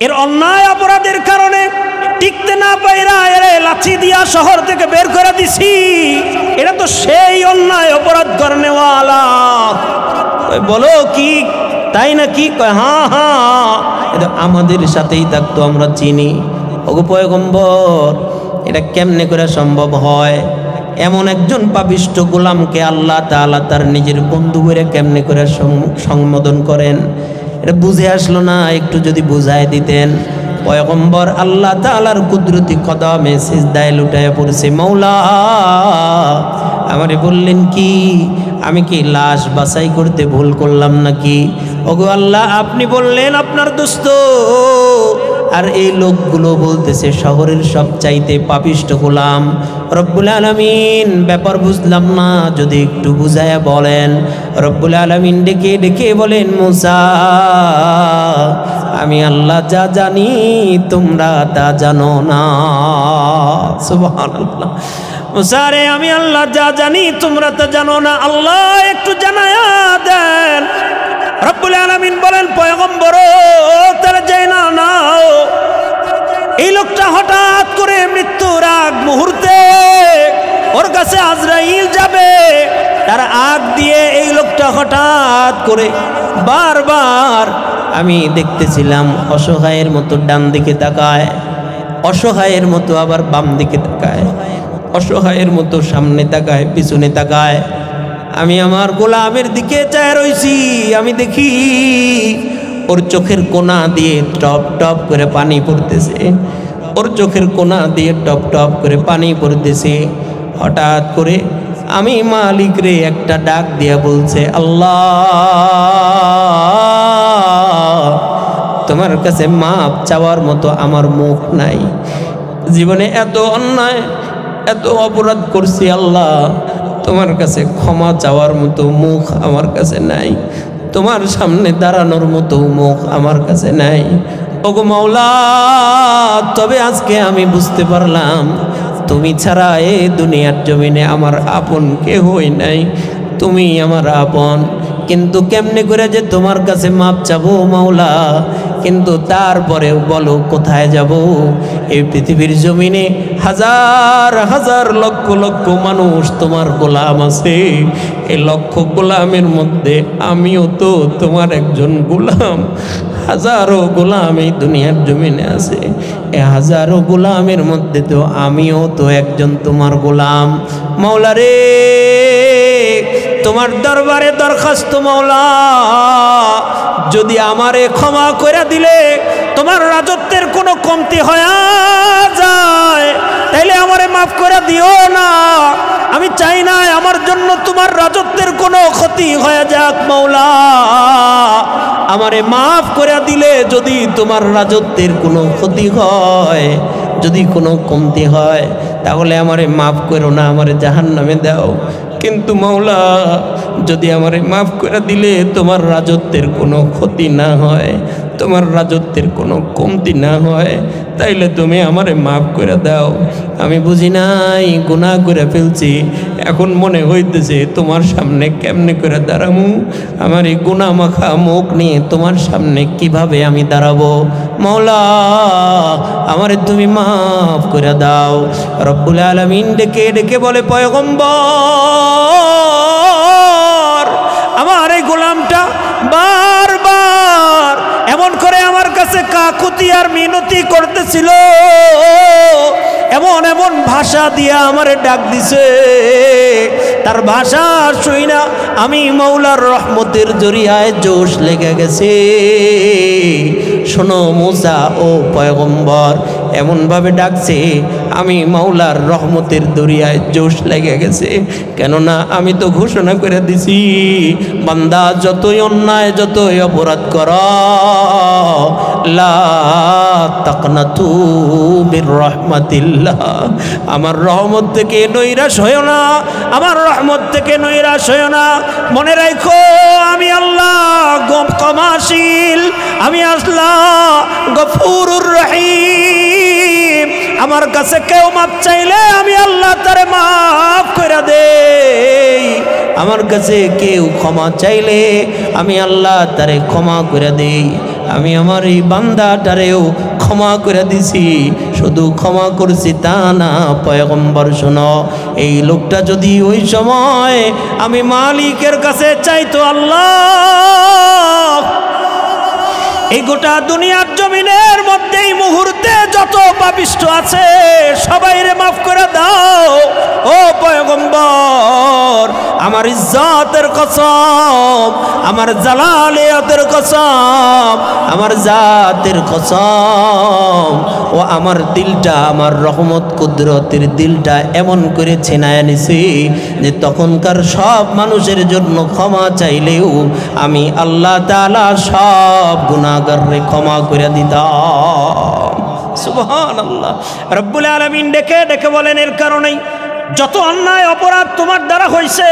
এর অন্যায় অপরাধের কারণে টিকতে না পাইরা এরে লাঠি দিয়া শহর থেকে বের করে দিছি। এটা তো সেই অন্যায় অপরাধ করনেওয়ালা। বলো কি তাই না? কি কয়? হ্যাঁ হ্যাঁ, এটা আমাদের সাথেই থাকতো, আমরা চিনি। ওগো পয়গম্বর, এটা কেমনে করে সম্ভব হয়? এমন একজন পাপিষ্ঠ গোলামকে আল্লাহ তাআলা তার নিজের বন্ধু করে কেমনে করে সম্বোধন করেন? এটা বুঝে আসলো না, একটু যদি বুঝায় দিতেন। পয়গম্বর আল্লাহ তাআলার কুদরতি কদমে সিজদায় লুটায়া পড়ছে। মাওলা আমারে বললেন কি, আমি কি লাশ বাছাই করতে ভুল করলাম নাকি? ওগো আল্লাহ, আপনি বললেন আপনার দোস্ত, আর এই লোকগুলো বলতেছে শহরের সবচাইতে পাপিষ্ঠ গোলাম। রব্বুল আলামিন, ব্যাপার বুঝলাম না, যদি একটু বুঝায়া বলেন। রব্বুল আলামিন ডেকে ডেকে বলেন, মুসা, আমি আল্লাহ যা জানি তোমরা তা জানো না। সুবহানাল্লাহ। মুসা রে, আমি আল্লাহ যা জানি তোমরা তা জানো না, আল্লাহ একটু জানায়া দেন। রব্বুল আলামিন বলেন, পয়গম্বর তারা যায় না, না এই লোকটা হঠাৎ করে মৃত্যুর আগ মুহূর্তে ওর কাছে আজরাইল যাবে, তার আগ দিয়ে এই লোকটা হঠাৎ করে বারবার আমি দেখতেছিলাম অসহায়ের মতো ডান দিকে তাকায়, অসহায়ের মতো আবার বাম দিকে তাকায়, অসহায়ের মতো সামনে তাকায়, পিছনে তাকায়। আমি আমার গোলামের দিকে চায় রইছি, আমি দেখি ওর চোখের কোনা দিয়ে টপ টপ করে পানি পড়তেছে, ওর চোখের কোনা দিয়ে টপ টপ করে পানি পড়তেছে। হঠাৎ করে আমি মালিক রে একটা ডাক দিয়া বলছে, আল্লাহ তোমার কাছে মাপ চাওয়ার মতো আমার মুখ নাই, জীবনে এত অন্যায় এত অপরাধ করছি আল্লাহ, তোমার কাছে ক্ষমা চাওয়ার মতো মুখ আমার কাছে নাই, তোমার সামনে দাঁড়ানোর মতো মুখ আমার কাছে নাই। ওগো মাওলা, তবে আজকে আমি বুঝতে পারলাম তুমি ছাড়া এই দুনিয়ার জমিনে আমার আপন কেহই নাই, তুমি আমার আপন। কিন্তু কেমনে করে যে তোমার কাছে মাপ চাবো মাওলা, কিন্তু তারপরেও বলো কোথায় যাব? এই পৃথিবীর জমিনে হাজার হাজার লক্ষ লক্ষ মানুষ তোমার গোলাম আছে, এই লক্ষ গোলামের মধ্যে আমিও তো তোমার একজন গোলাম। হাজারো গোলাম এই দুনিয়ার জমিনে আছে, এই হাজারো গোলামের মধ্যে তো আমিও তো একজন তোমার গোলাম। মাওলা রে, তোমার দরবারে দরখাস্ত মাওলা, যদি আমারে ক্ষমা করে দিলে তোমার রাজত্বের কোনো কমতি হয়ে যায়, তাইলে আমারে মাফ করে দিও না। আমি চাই না আমার জন্য তোমার রাজত্বের কোনো ক্ষতি হয়ে যাক মাওলা। আমারে মাফ করে দিলে যদি তোমার রাজত্বের কোনো ক্ষতি হয়, যদি কোনো কমতি হয়, তাহলে আমারে মাফ করো না, আমারে জাহান্নামে দাও। কিন্তু মাওলা, যদি আমারে মাফ করে দিলে তোমার রাজত্বের কোনো ক্ষতি না হয়, তোমার রাজত্বের কোনো কমতি না হয়, তাইলে তুমি আমারে মাফ করে দাও। আমি বুঝি নাই, গুনাহ করে ফেলছি, এখন মনে হইতেছে তোমার সামনে কেমনে করে দাঁড়াবো, আমার এই গুনাহ মাখা মুখ নিয়ে তোমার সামনে কিভাবে আমি দাঁড়াবো। মাওলা, আমারে তুমি মাফ করে দাও। রব্বুল আলামিন ডেকে ডেকে বলে, পয়গম্বর, আমার এই গোলামটা বারবার এমন করে আমার কাছে কাকুতি আর মিনতি করতেছিল, এমন এমন ভাষা দিয়া আমারে ডাক দিছে, তার ভাষা শুই না আমি মাওলার রহমতের জরিয়ায় জোশ লেগে গেছে। শোনো মুসা ও পয়গম্বর, এমনভাবে ডাকছে আমি মাওলার রহমতের দরিয়ায় জোশ লেগে গেছে। কেননা আমি তো ঘোষণা করে দিছি, বান্দা যতই অন্যায় যতই অপরাধ কর, লা তাকনাতু মির রাহমাতিল্লাহ, আমার রহমত থেকে নৈরাশ হয়ো না, আমার রহমত থেকে নৈরাশ হয়ো না। মনে রাখো আমি আল্লাহ ক্ষমাশীল, আমি আল্লাহ গফুরুর রহিম। আমার কাছে কেউ মাপ চাইলে আমি আল্লাহ তারে মাফ করে দেই, আমার কাছে কেউ ক্ষমা চাইলে আমি আল্লাহ তারে ক্ষমা করে দেই। আমি আমার এই বান্দাটারেও ক্ষমা করে দিছি। শুধু ক্ষমা করছি তা না, পয়গম্বর শোনো, এই লোকটা যদি ওই সময় আমি মালিকের কাছে চাইতো, আল্লাহ এই গোটা দুনিয়ার জমিনের মধ্যে এই মুহূর্তে যত পাপিষ্ঠ আছে সবাইরে মাফ করে দাও, ও পয়গম্বর আমার ইজ্জতের কসম, আমার জালালিয়াতের কসম, আমার জাতের কসম, ও আমার দিলটা, আমার রহমত কুদরতের দিলটা এমন করে ছিনায় নিছি যে তখনকার সব মানুষের জন্য ক্ষমা চাইলেও আমি আল্লাহ তাআলা সব গুনাহগাররে ক্ষমা করে দিতাম। সুবহানাল্লাহ। রব্বুল আলামিন ডেকে ডেকে বলেন, এর কারণেই যত অন্যায় অপরাধ তোমার দ্বারা হয়েছে,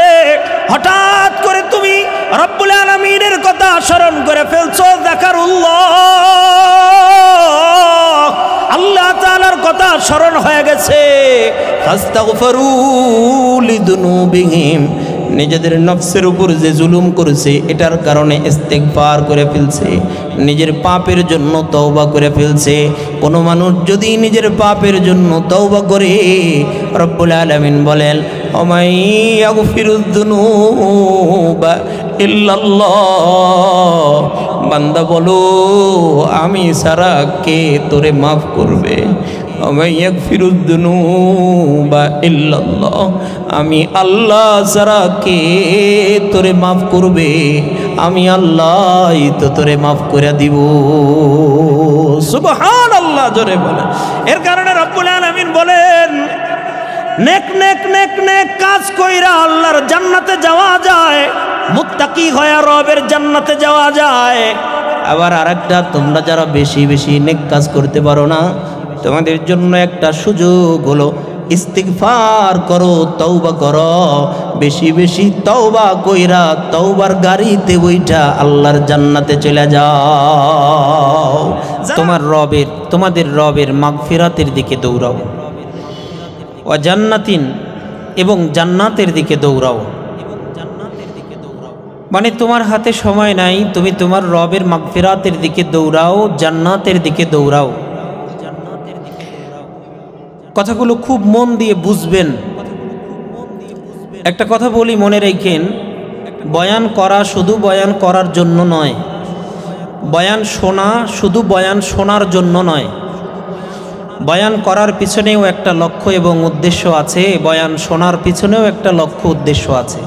হঠাৎ করে তুমি রব্বুল আলামিনের কথা স্মরণ করে ফেলছো, যাকারুল্লাহ, আল্লাহ তাআলার কথা স্মরণ হয়ে গেছে। ফাস্তাগফিরু লিযুনুবিহিম, নিজেদের নফসের উপর যে জুলুম করেছে এটার কারণে ইস্তেগফার করে ফেলছে, নিজের পাপের জন্য তওবা করে ফেলছে। কোনো মানুষ যদি নিজের পাপের জন্য তওবা করে, রব্বুল আলামিন বলেন, ওমাই ইয়াগফিরুয যুনুবা ইল্লাল্লাহ, বান্দা বলো আমি ছাড়া কে তোরে মাফ করবে? ওমাই ইয়াগফিরুয যুনুবা ইল্লাল্লাহ, আমি আল্লাহ ছাড়া কে তোরে মাফ করবে? আমি আল্লাহই তো তোরে মাফ করে দিব। সুবহানাল্লাহ, জোরে বলেন। এর কারণে রব্বুল আলামিন বলেন, নেক নেক নেক নেক কাজ কইরা আল্লাহর জান্নাতে যাওয়া যায়, মুত্তাকি হয়ে রবের জান্নাতে যাওয়া যায়। আবার আরেকটা, তোমরা যারা বেশি বেশি নেক কাজ করতে পারো না, তোমাদের জন্য একটা সুযোগ হলো ইস্তিগফার করো, তওবা করো, বেশি বেশি তওবা কইরা তওবার গাড়িতে বইটা আল্লাহর জান্নাতে চলে যাও। তোমাদের রবের মাগফিরাতের দিকে দৌড়াও, ওয়া জান্নাতিন, এবং জান্নাতের দিকে দৌড়াও। মানে তোমার হাতে সময় নাই, তুমি তোমার রবের মাগফিরাতের দিকে দৌড়াও, জান্নাতের দিকে দৌড়াও। কথাগুলো খুব মন দিয়ে বুঝবেন। একটা কথা বলি, মনে রাখেন, বয়ান করা শুধু বয়ান করার জন্য নয়, বয়ান শোনা শুধু বয়ান শোনার জন্য নয়, বয়ান করার পিছনেও একটা লক্ষ্য এবং উদ্দেশ্য আছে, বয়ান শোনার পিছনেও একটা লক্ষ্য উদ্দেশ্য আছে।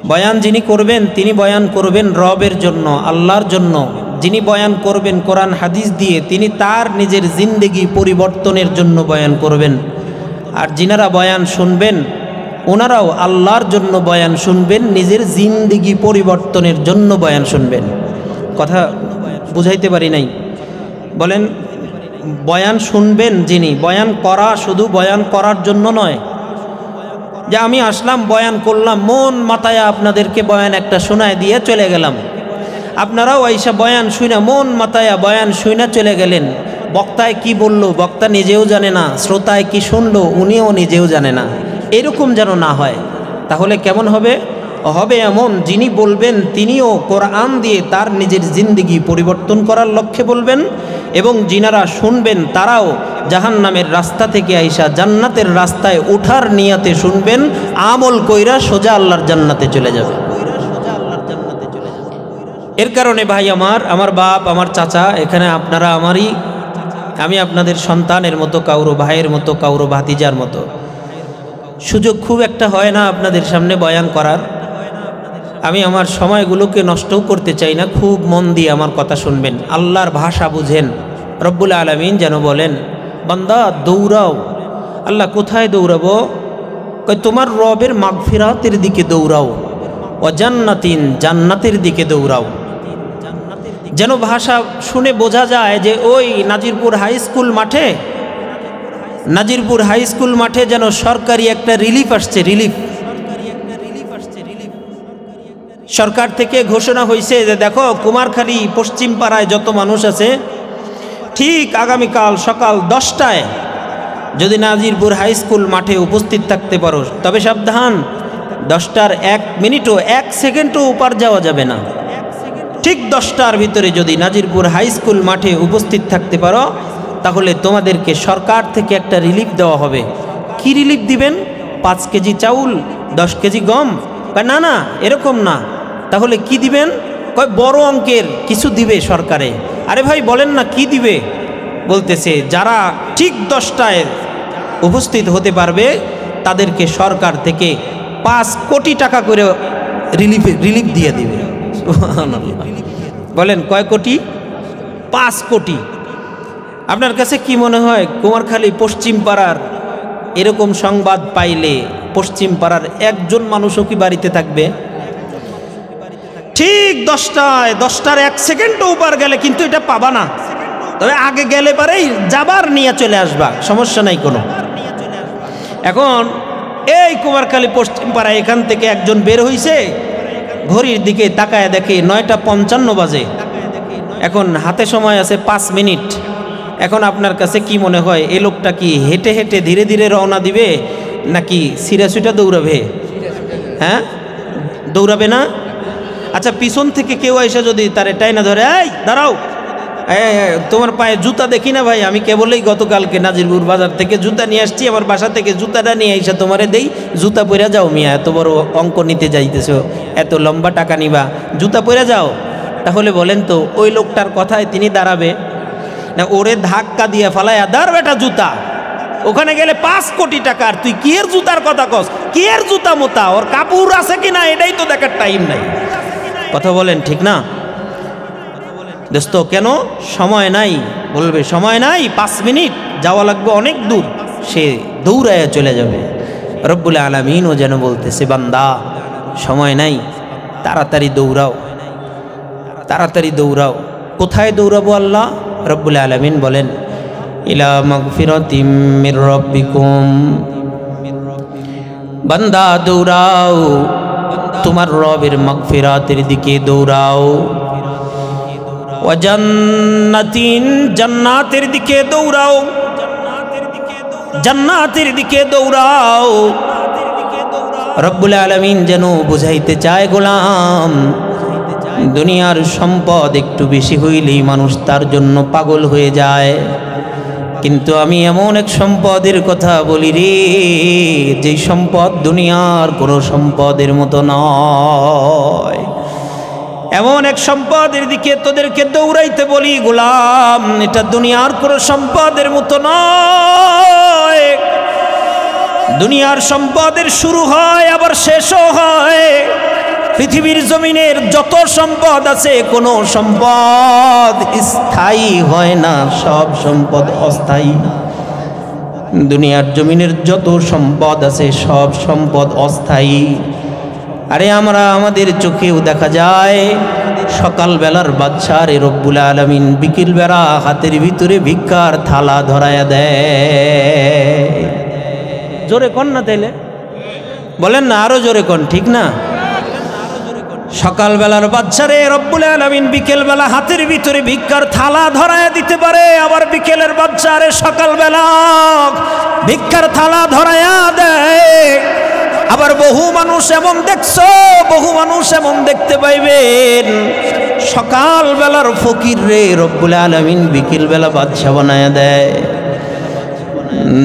বয়ান যিনি করবেন তিনি বয়ান করবেন রবের জন্য, আল্লাহর জন্য। যিনি বয়ান করবেন কোরআন হাদিস দিয়ে, তিনি তার নিজের জিন্দেগি পরিবর্তনের জন্য বয়ান করবেন। আর যিনারা বয়ান শুনবেন ওনারাও আল্লাহর জন্য বয়ান শুনবেন, নিজের জিন্দেগি পরিবর্তনের জন্য বয়ান শুনবেন। কথা বুঝাইতে পারি নাই? বলেন, বয়ান শুনবেন যিনি, বয়ান করা শুধু বয়ান করার জন্য নয়, যে আমি আসলাম বয়ান করলাম, মন মাথায় আপনাদেরকে বয়ান একটা শোনায় দিয়ে চলে গেলাম, আপনারাও আইসা বয়ান শুনা মন মাথায়া বয়ান শুনা চলে গেলেন। বক্তায় কি বলল বক্তা নিজেও জানে না, শ্রোতায় কি শুনলো উনিও নিজেও জানে না, এরকম যেন না হয়। তাহলে কেমন হবে? হবে এমন, যিনি বলবেন তিনিও কোরআন দিয়ে তার নিজের জিন্দেগি পরিবর্তন করার লক্ষ্যে বলবেন, এবং যিনারা শুনবেন তারাও জাহান্নামের রাস্তা থেকে আইসা জান্নাতের রাস্তায় ওঠার নিয়াতে শুনবেন, আমল কইরা সোজা আল্লাহর জান্নাতে চলে যাবে। এর কারণে ভাই আমার বাপ, আমার চাচা, এখানে আপনারা আমারই, আমি আপনাদের সন্তানের মতো, কাউরো ভাইয়ের মতো, কাউরো ভাতিজার মতো। সুযোগ খুব একটা হয় না আপনাদের সামনে বয়ান করার। আমি আমার সময়গুলোকে নষ্টও করতে চাই না, খুব মন দিয়ে আমার কথা শুনবেন, আল্লাহর ভাষা বুঝেন। রব্বুল আলামিন যেন বলেন, বান্দা দৌড়াও। আল্লাহ কোথায় দৌড়াবো? তোমার রবের মাগফিরাতের দিকে দৌড়াও, ও জান্নাতিন, জান্নাতের দিকে দৌড়াও। যেন ভাষা শুনে বোঝা যায় যে ওই নাজিরপুর হাই স্কুল মাঠে যেন সরকারি একটা রিলিফ আসছে, রিলিফ। সরকার থেকে ঘোষণা হয়েছে যে দেখো, কুমারখালী পশ্চিম পাড়ায় যত মানুষ আছে, ঠিক আগামীকাল সকাল 10টায় যদি নাজিরপুর হাই স্কুল মাঠে উপস্থিত থাকতে পারো, তবে সাবধান, 10টার 1 মিনিটও 1 সেকেন্ডও উপার যাওয়া যাবে না। ঠিক 10টার ভিতরে যদি নাজিরপুর হাই স্কুল মাঠে উপস্থিত থাকতে পারো, তাহলে তোমাদেরকে সরকার থেকে একটা রিলিফ দেওয়া হবে। কি রিলিফ দিবেন? 5 কেজি চাউল, 10 কেজি গম? না না, এরকম না। তাহলে কি দিবেন? কয় বড় অঙ্কের কিছু দিবে সরকারে। আরে ভাই বলেন না কি দিবে? বলতেছে যারা ঠিক 10টায় উপস্থিত হতে পারবে তাদেরকে সরকার থেকে 5 কোটি টাকা করে রিলিফ দিয়ে দিবে। বলেন কয় কোটি? 5 কোটি। আপনার কাছে কি মনে হয় কুমারখালী পশ্চিম পাড়ার এরকম সংবাদ পাইলে পশ্চিম পাড়ার একজন মানুষও কি বাড়িতে থাকবে? ঠিক 10টার 1 সেকেন্ডও উপর গেলে কিন্তু এটা পাবা না। তবে আগে গেলে পারেই যাবার নিয়ে চলে আসবা, সমস্যা নাই কোনো। এখন এই কুমারখালী পশ্চিম পাড়া এখান থেকে একজন বের হইছে, ঘড়ির দিকে তাকায় দেখে 9:55 বাজে, এখন হাতে সময় আছে 5 মিনিট। এখন আপনার কাছে কি মনে হয় এই লোকটা কি হেঁটে হেঁটে ধীরে ধীরে রওনা দিবে নাকি সিরাসুটা দৌড়াবে? হ্যাঁ, দৌড়াবে না? আচ্ছা, পিছন থেকে কেউ এসে যদি তারে টাইনা ধরে, এই দাঁড়াও, তোমার পায়ে জুতা দেখি না ভাই, আমি কেবলই গতকালকে নাজিরপুর বাজার থেকে জুতা নিয়ে আসছি, আমার বাসা থেকে জুতাটা নিয়ে এসে তোমারে দেই, জুতা পরে যাও মিয়া, এত বড় অঙ্ক নিতে যাইতেছো, এত লম্বা টাকা নিবা, জুতা পরে যাও। তাহলে বলেন তো ওই লোকটার কথায় তিনি দাঁড়াবে না ওরে ধাক্কা দিয়ে ফালায় দাঁড় বেটা জুতা? ওখানে গেলে 5 কোটি টাকা, আর তুই কি এর জুতার কথা কস? কি এর জুতা মোতা? ওর কাপড় আছে কিনা এটাই তো দেখার টাইম নাই। কথা বলেন ঠিক না দোস্ত? কেন সময় নাই? বলবে সময় নাই, 5 মিনিট যাওয়া লাগবে অনেক দূর, সে দৌড়ায় চলে যাবে। রব্বুল আলামিনও যেন বলতেছে বান্দা সময় নাই, তাড়াতাড়ি দৌড়াও, তাড়াতাড়ি দৌড়াও। কোথায় দৌড়াবো আল্লাহ? রব্বুল আলামিন বলেন ইলা মাগফিরাতিম মির রাব্বিকুম, বান্দা দৌড়াও তোমার রবের মাগফিরাতের দিকে দৌড়াও। ওয়া জান্নাতিন, জান্নাতের দিকে দৌড়াও, জান্নাতের দিকে দৌড়াও। রব্বুল আলামিন যেন বুঝাইতে চায় গোলাম, দুনিয়ার সম্পদ একটু বেশি হইলেই মানুষ তার জন্য পাগল হয়ে যায়, কিন্তু আমি এমন এক সম্পদের কথা বলি রে, যে সম্পদ দুনিয়ার কোনো সম্পদের মতো নয়। এমন এক সম্পদের দিকে তোদেরকে দৌড়াইতে বলি গোলাম, এটা দুনিয়ার কোনো সম্পদের মতো নয়। দুনিয়ার সম্পদের শুরু হয় আবার শেষও হয়। পৃথিবীর জমিনের যত সম্পদ আছে কোনো সম্পদ স্থায়ী হয় না, সব সম্পদ অস্থায়ী। দুনিয়ার জমিনের যত সম্পদ আছে সব সম্পদ অস্থায়ী। আরে আমরা আমাদের চোখেও দেখা যায়, সকালবেলার বাদশারে রব্বুল আলামিন বিকেলবেলা হাতের ভিতরে ভিক্ষার থালা ধরায়া দেয়। জোরে কন না তাইলে, বলেন না আরো জোরে কন, ঠিক না? সকালবেলার বাচ্চারে রব্বুল আলামিন বিকেলবেলা হাতের ভিতরে ভিক্ষার থালা ধরায়া দিতে পারে, আবার বিকেলের বাচ্চারে সকালবেলা ভিক্ষার থালা ধরায়া দেয়। আবার বহু মানুষ এমন দেখছো, বহু মানুষ এমন দেখতে পাইবেন, সকালবেলার ফকির রে রব্বুল আলামিন বিকেলবেলা বাদশা বানায়া দেয়।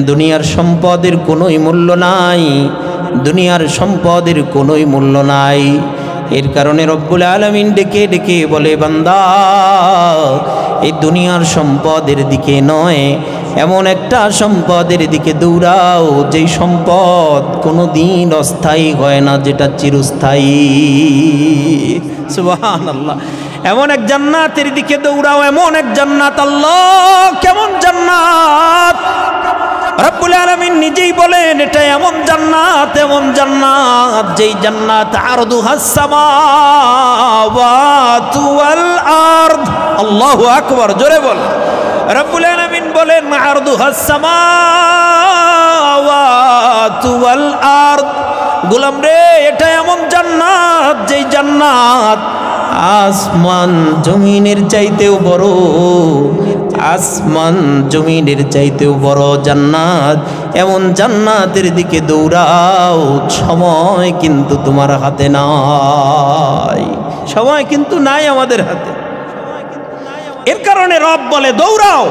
দুনিয়ার সম্পদের কোনোই মূল্য নাই, দুনিয়ার সম্পদের কোনোই মূল্য নাই। এর কারণে রব্বুল আলামিন ডেকে ডেকে বলে বান্দা এই দুনিয়ার সম্পদের দিকে নয়, এমন একটা সম্পদের দিকে দৌড়াও যেই সম্পদ কোনো দিন অস্থায়ী হয় না, যেটা চিরস্থায়ী। সুবহানাল্লাহ। এমন এক জান্নাতের দিকে দৌড়াও, এমন এক জান্নাত। আল্লাহ কেমন জান্নাত! রব্বুল আলামিন নিজেই বলেন এটা এমন জান্নাত, এমন জান্নাত যেই জান্নাত আরদুহাস সামাওয়াতু ওয়াল আরদ। আল্লাহু আকবার, জোরে বল। রব্বুল আলামিন বলেন আরদুহাস সামাওয়াতু ওয়াল আরদ। গোলাম রে এটা এমন জান্নাত যেই জান্নাত আসমান জমিনের চাইতেও বড়, আসমান জমিনের চাইতেও বড় জান্নাত। এমন জান্নাতের দিকে দৌড়াও, সময় কিন্তু তোমার হাতে নাই। সময় কিন্তু নাই আমাদের হাতে। এর কারণে রব বলে দৌড়াও।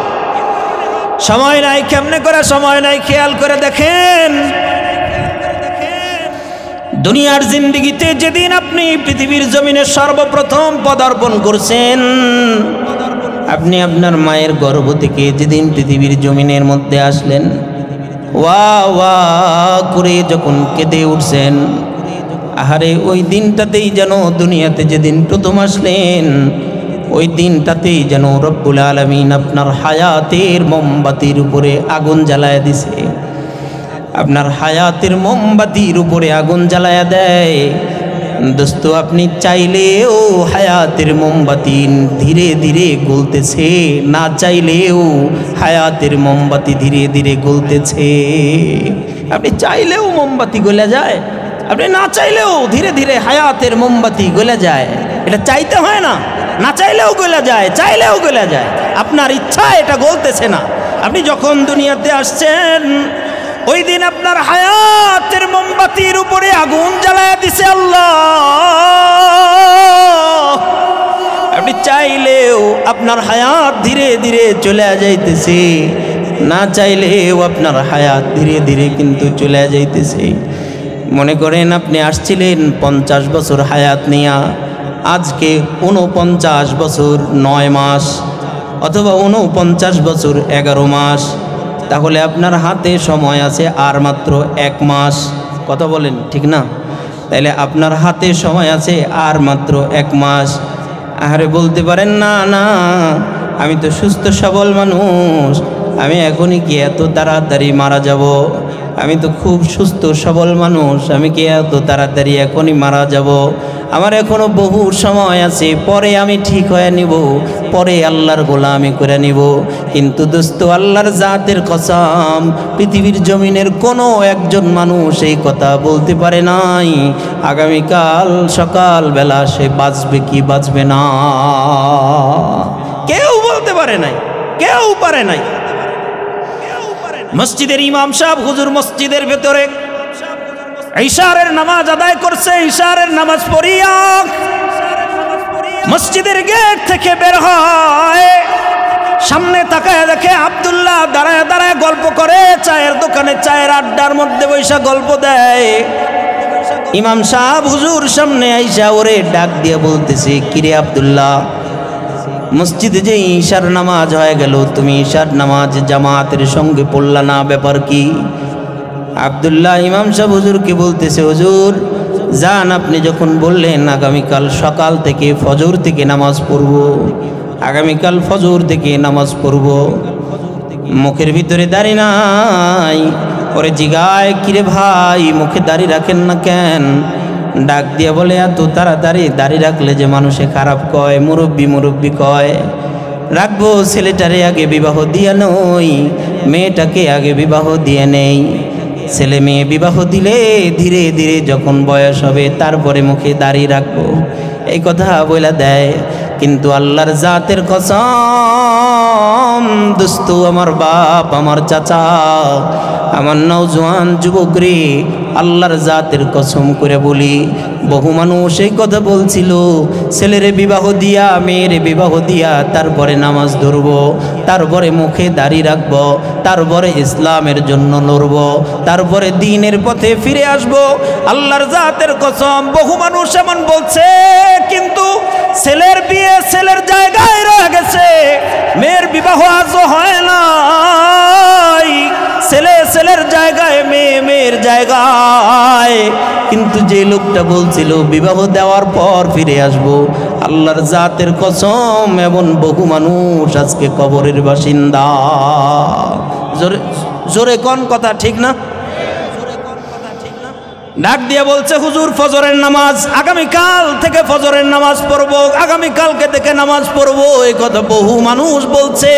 সময় নাই, কেমনে করে সময় নাই? খেয়াল করে দেখেন, দুনিয়ার জিন্দেগিতে যেদিন আপনি পৃথিবীর জমিনে সর্বপ্রথম পদার্পণ করছেন, আপনি আপনার মায়ের গর্ভ থেকে যেদিন পৃথিবীর জমিনের মধ্যে আসলেন, ওয়া ওয়া করে যখন কেঁদে উঠছেন, আহারে ওই দিনটাতেই যেন দুনিয়াতে যেদিন প্রথম আসলেন, ওই দিনটাতেই যেন রব্বুল আলামিন আপনার হায়াতের মোমবাতির উপরে আগুন জ্বালায়া দিছে। আপনার হায়াতের মোমবাতির উপরে আগুন জ্বালায়া দেয়। দোস্ত, আপনি চাইলেও হায়াতের মোমবাতি ধীরে ধীরে গলতেছে, না চাইলেও হায়াতের মোমবাতি ধীরে ধীরে গলতেছে। আপনি চাইলেও মোমবাতি গলে যায়, আপনি না চাইলেও ধীরে ধীরে হায়াতের মোমবাতি গলে যায়। এটা চাইতে হয় না, না চাইলেও গলে যায়, চাইলেও গলে যায়। আপনার ইচ্ছা এটা গলতেছে না। আপনি যখন দুনিয়াতে আসছেন, ওই দিন আপনার হায়াতের মোমবাতির উপরে আগুন জ্বালায়া দিছে আল্লাহ। আপনি চাইলেও আপনার হায়াত ধীরে ধীরে চলে যাইতেছে, না চাইলেও আপনার হায়াত ধীরে ধীরে কিন্তু চলে যাইতেছে। মনে করেন আপনি আসছিলেন 50 বছর হায়াত নিয়া, আজকে 49 বছর 9 মাস অথবা 49 বছর 11 মাস, তাহলে আপনার হাতে সময় আছে আর মাত্র 1 মাস। কথা বলেন ঠিক না? তাইলে আপনার হাতে সময় আছে আর মাত্র 1 মাস। আরে বলতে পারেন না না, আমি তো সুস্থ সবল মানুষ, আমি এখনই কি এত তাড়াতাড়ি মারা যাব? আমি তো খুব সুস্থ সবল মানুষ, আমি কি এত তাড়াতাড়ি এখনই মারা যাব? আমার এখনো বহু সময় আছে, পরে আমি ঠিক হয়ে নিব, পরে আল্লাহর গোলামি করে নিব। কিন্তু দোস্ত, আল্লাহর জাতের কসম, পৃথিবীর জমিনের কোনো একজন মানুষ এই কথা বলতে পারে নাই আগামীকাল সকালবেলা সে বাঁচবে কি বাঁচবে না। কেউ বলতে পারে নাই, কেউ পারে নাই। মসজিদের ইমাম সাহেব হুজুর মসজিদের ভেতরে ইশারের নামাজ আদায় করছে। ইশারের নামাজ পড়িয়া মসজিদের গেট থেকে বের হয়, সামনে তাকায় দেখে আব্দুল্লাহ দাঁড়ায় দাঁড়ায় গল্প করে, চায়ের দোকানে চায়ের আড্ডার মধ্যে বৈশা গল্প দেয়। ইমাম সাহেব হুজুর সামনে আইসা ওরে ডাক দিয়ে বলতেছে, কিরে আব্দুল্লাহ, মসজিদে যে ঈশার নামাজ হয়ে গেল, তুমি ঈশার নামাজ জামাতের সঙ্গে পড়লা না, ব্যাপার কি? আব্দুল্লাহ ইমাম সাহেব হুজুরকে বলতেছে, হুজুর যান, আপনি যখন বললেন আগামীকাল সকাল থেকে ফজর থেকে নামাজ পড়ব, আগামীকাল ফজর থেকে নামাজ পড়ব, মুখের ভিতরে দাড়ি নাই। পরে জিগায়, কিরে ভাই, মুখে দাড়ি রাখেন না কেন? ডাক দিয়ে বলে, এত তাড়াতাড়ি দাড়ি রাখলে যে মানুষে খারাপ কয়, মুরব্বি মুরব্বি কয়। রাখবো, ছেলেটারে আগে বিবাহ দিয়ে নই, মেয়েটাকে আগে বিবাহ দিয়ে নেই। ছেলে মেয়ে বিবাহ দিলে ধীরে ধীরে যখন বয়স হবে তারপরে মুখে দাড়ি রাখবো, এই কথা বলে দেয়। কিন্তু আল্লাহর জাতের কসম দোস্ত, আমার বাপ, আমার চাচা, আমার নওজোয়ান যুবক রে, আল্লাহর জাতের কসম করে বলি, বহু মানুষ এই কথা বলছিল, ছেলেরে বিবাহ দিয়া মেয়েরে বিবাহ দিয়া তারপরে নামাজ ধরবো, তারপরে মুখে দাড়ি রাখবো, তারপরে ইসলামের জন্য লড়বো, তারপরে দ্বীনের পথে ফিরে আসবো। আল্লাহর জাতের কসম, বহু মানুষ এমন বলছে, কিন্তু ছেলের বিয়ে ছেলের জায়গায় রয়ে গেছে, মেয়ের বিবাহ আজও হয় নাই। ছেলে ছেলের জায়গায়, মেয়ে মেয়ের জায়গায়। কিন্তু যে লোকটা বলছিল বিবাহ দেওয়ার পর ফিরে আসবো, আল্লাহর জাতের কসম এমন বহু মানুষ আজকে কবরের বাসিন্দা। জোরে জোরে কোন কথা ঠিক না? ডাক দিয়ে বলছে, হুজুর ফজরের নামাজ আগামীকাল থেকে ফজরের নামাজ পড়বো, আগামীকালকে থেকে নামাজ পড়বো, এই কথা বহু মানুষ বলছে।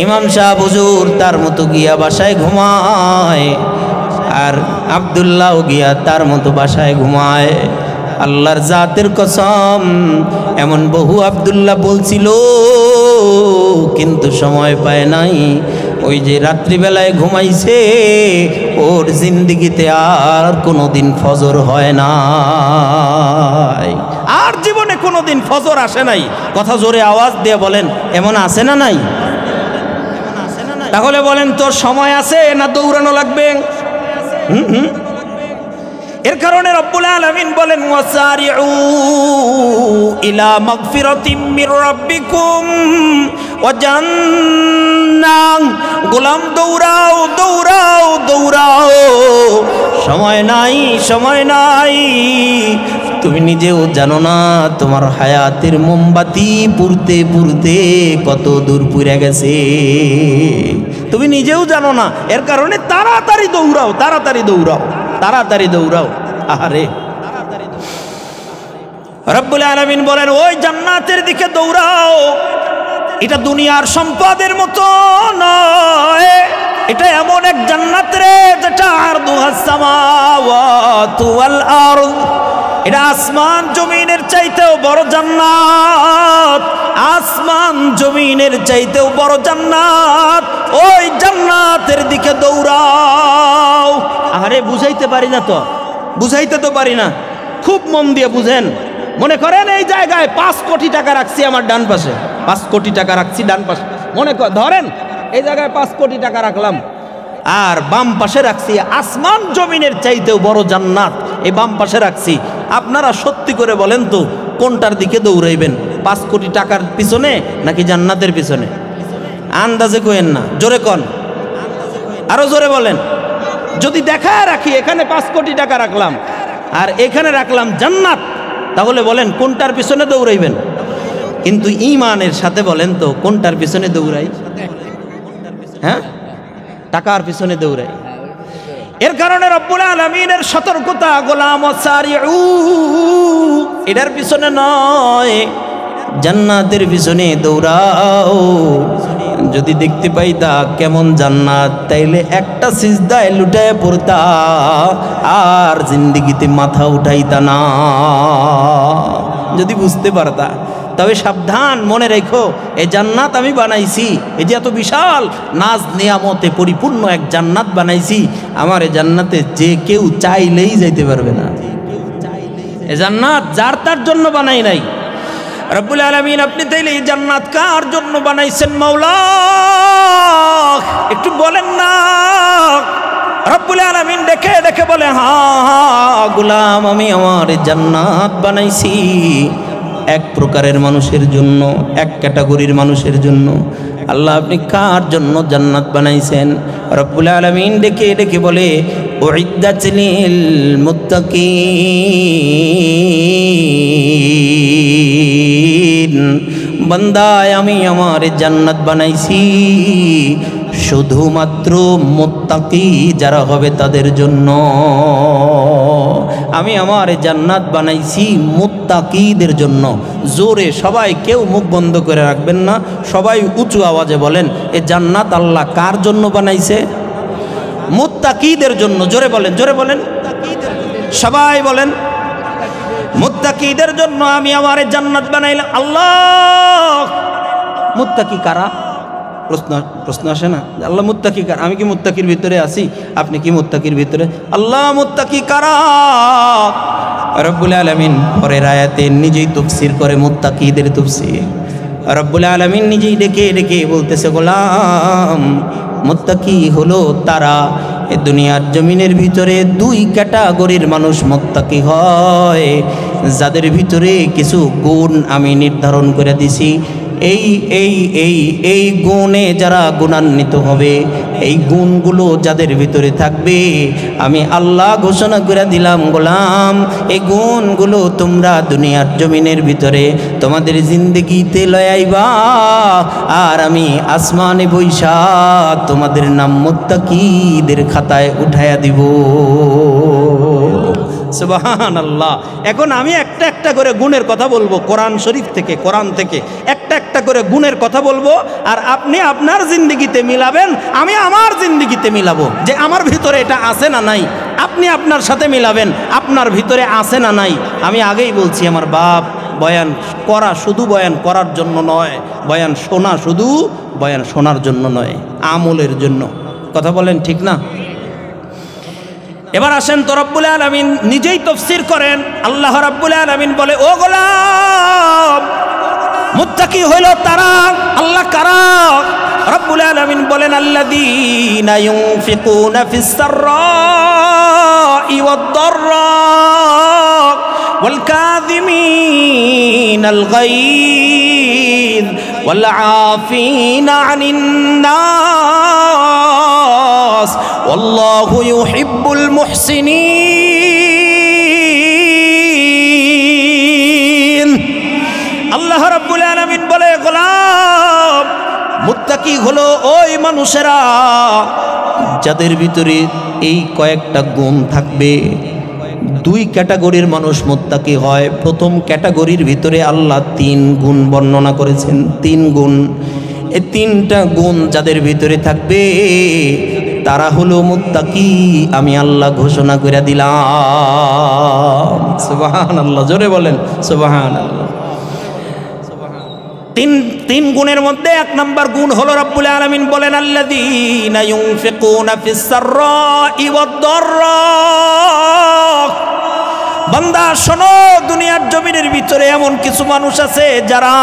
ইমাম সাহেব হুজুর তার মতো গিয়া বাসায় ঘুমায়, আর আব্দুল্লাহ গিয়া তার মতো বাসায় ঘুমায়। আল্লাহর জাতের কসম, এমন বহু আব্দুল্লাহ বলছিল, কিন্তু সময় পায় নাই। ওই যে রাত্রিবেলায় ঘুমাইছে, ওর জিন্দিগিতে আর কোনোদিন ফজর হয় না। আর জীবনে কোনোদিন ফজর আসে নাই, কথা জোরে আওয়াজ দিয়ে বলেন এমন আছে না নাই? তাহলে বলেন তোর সময় আছে না দৌড়ানো লাগবে? এর কারণে রব্বুল আলামিন বলেন ওয়াসারিউ ইলা মাগফিরাতিম মির রাব্বিকুম ওয়া জান্নাহ, গোলাম দৌড়াও দৌড়াও দৌড়াও, সময় নাই সময় নাই। তুমি নিজেও জানো না তোমার হায়াতের মোমবাতি পুড়তে পুড়তে কত দূর পুড়ে গেছে, তুমি নিজেও জানো না। এর কারণে তাড়াতাড়ি দৌড়াও তাড়াতাড়ি দৌড়াও তাড়াতাড়ি দৌড়াও। আহারে রব্বুল আলামিন বলেন ওই জান্নাতের দিকে দৌড়াও। এটা দুনিয়ার সম্পদের মতো নয়, এটা এমন এক জান্নাত রে যেটা আরদুহাস সামাওয়াতু ওয়াল আরদ, এটা আসমান জমিনের চাইতেও বড় জান্নাত, আসমান জমিনের চাইতেও বড় জান্নাত। ওই জান্নাতের দিকে দৌড়াও। আরে বুঝাইতে পারি না তো, বুঝাইতে তো পারি না, খুব মন দিয়ে বুঝেন। মনে করেন এই জায়গায় 5 কোটি টাকা রাখছি আমার ডান পাশে, 5 কোটি টাকা রাখছি ডান পাশে, মনে ধরেন এই জায়গায় 5 কোটি টাকা রাখলাম, আর বাম পাশে রাখছি আসমান জমিনের চাইতেও বড় জান্নাত, এই বাম পাশে রাখছি। আপনারা সত্যি করে বলেন তো কোনটার দিকে দৌড়াইবেন, 5 কোটি টাকার পিছনে নাকি জান্নাতের পিছনে? আন্দাজে কইেন না, জোরে কন, আরো জোরে বলেন। যদি দেখায় রাখি এখানে 5 কোটি টাকা রাখলাম আর এখানে রাখলাম জান্নাত, তাহলে বলেন কোনটার পিছনে দৌড়াইবেন? কিন্তু ঈমানের সাথে বলেন তো কোনটার পিছনে দৌড়াই? হ্যাঁ, টাকার পিছনে দৌড়াই। এর কারণে রব্বুল আলামিনের সতর্কতা, গোলাম ওয়াসারিউ, এটার পিছনে নয় জান্নাতের পিছনে দৌড়াও। যদি দেখতে পাইতা কেমন জান্নাত, তাইলে একটা সিজদায় লুটায় পড়তা আর জিন্দেগিতে মাথা উঠাইতা না। যদি বুঝতে পারতা, তবে সাবধান, মনে রেখো এই জান্নাত আমি বানাইছি, এই যে এত বিশাল নাজ নিয়ামতে পরিপূর্ণ এক জান্নাত বানাইছি, আমার এই জান্নাতে যে কেউ চাইলেই যাইতে পারবে না। এই জান্নাত যার তার জন্য বানাই নাই। রব্বুল আলামিন আপনি তাইলে এই জান্নাত কার জন্য বানাইছেন মাওলা? একটু বলেন না। রব্বুল আলামিন দেখে দেখে বলে হ্যাঁ গোলাম, আমি আমার জান্নাত বানাইছি এক প্রকারের মানুষের জন্য, এক ক্যাটাগরির মানুষের জন্য। আল্লাহ আপনি কার জন্য জান্নাত বানাইছেন? রব্বুল আলামিন ডেকে ডেকে বলে উইদ্দাত লিল মুত্তাকিন, বান্দায় আমি আমার জান্নাত বানাইছি শুধুমাত্র মুত্তাকি যারা হবে তাদের জন্য। আমি আমার জান্নাত বানাইছি মুত্তাকিদের জন্য। জোরে সবাই, কেউ মুখ বন্ধ করে রাখবেন না, সবাই উঁচু আওয়াজে বলেন এ জান্নাত আল্লাহ কার জন্য বানাইছে? মুত্তাকিদের জন্য। জোরে বলেন, জোরে বলেন, সবাই বলেন মুত্তাকিদের জন্য আমি আমার জান্নাত বানাইলাম। আল্লাহ মুত্তাকি কারা? প্রশ্ন আসে না? আল্লাহ মুত্তাকি কারা? আমি কি মুত্তাকির ভিতরে আছি? আপনি কি মুত্তাকির ভিতরে? আল্লাহ মুত্তাকি কারা? রব্বুল আলামিন পরের আয়াতে নিজেই তাফসীর করে মুত্তাকিদের তাফসীর। রব্বুল আলামিন নিজেই ডেকে ডেকে বলতেছে গোলাম মুত্তাকি হলো তারা, এ দুনিয়ার জমিনের ভিতরে 2 ক্যাটাগরির মানুষ মুত্তাকি হয়, যাদের ভিতরে কিছু গুণ আমি নির্ধারণ করে দিছি। এই এই এই এই গুণে যারা গুণান্বিত হবে, এই গুণগুলো যাদের ভিতরে থাকবে, আমি আল্লাহ ঘোষণা করে দিলাম গোলাম এই গুণগুলো তোমরা দুনিয়ার জমিনের ভিতরে তোমাদের জিন্দেগিতে লয় আইবা, আর আমি আসমানে বৈশা তোমাদের নাম মুত্তাকিদের খাতায় উঠায়া দিব। সুবহানাল্লাহ। এখন আমি একটা একটা করে গুণের কথা বলবো কোরআন শরীফ থেকে, কোরআন থেকে একটা একটা করে গুণের কথা বলবো, আর আপনি আপনার জিন্দেগিতে মিলাবেন, আমি আমার জিন্দেগিতে মিলাবো যে আমার ভিতরে এটা আছে না নাই। আপনি আপনার সাথে মিলাবেন আপনার ভিতরে আছে না নাই। আমি আগেই বলছি আমার বাপ, বয়ান করা শুধু বয়ান করার জন্য নয়, বয়ান শোনা শুধু বয়ান শোনার জন্য নয়, আমলের জন্য। কথা বলেন ঠিক না? এবার আসেন তো রব্বুল আলামিন নিজেই তাফসীর করেন। আল্লাহ রাব্বুল আলামিন বলে, ও গোলাম, মুত্তাকি হইল তারা। আল্লাহ কারা? রব্বুল আলামিন বলেন, আল্লাযীনা ইউনফিকুনা ফিস সাররাই ওয়াদ দাররা ওয়াল কাযিমিনাল গায়য ওয়াল আফিনা আনিন নাস ওয়াল্লাহু ইউহিব্বুল মুহসিনিন। আল্লাহ রাব্বুল আলামিন বলে, গোলাম, মুত্তাকি হলো ওই মানুষেরা যাদের ভিতরে এই কয়েকটা গুণ থাকবে। দুই ক্যাটাগরির মানুষ মুত্তাকি হয়। প্রথম ক্যাটাগরির ভিতরে আল্লাহ 3 গুণ বর্ণনা করেছেন। 3 গুণ, এই 3টা গুণ যাদের ভিতরে থাকবে তারা হলো মুত্তাকি, আমি আল্লাহ ঘোষণা করে দিলাম। সুবহানাল্লাহ, জোরে বলেন সুবহানাল্লাহ। তিন গুণের মধ্যে 1 নম্বর গুণ হলো রব্বুল আলামিন বলেন, আল্লাযীনা ইউনফিকুনা ফিস সাররাই ওয়াদ দাররা। বান্দা শোনো, দুনিয়ার জমিনের ভিতরে এমন কিছু মানুষ আছে যারা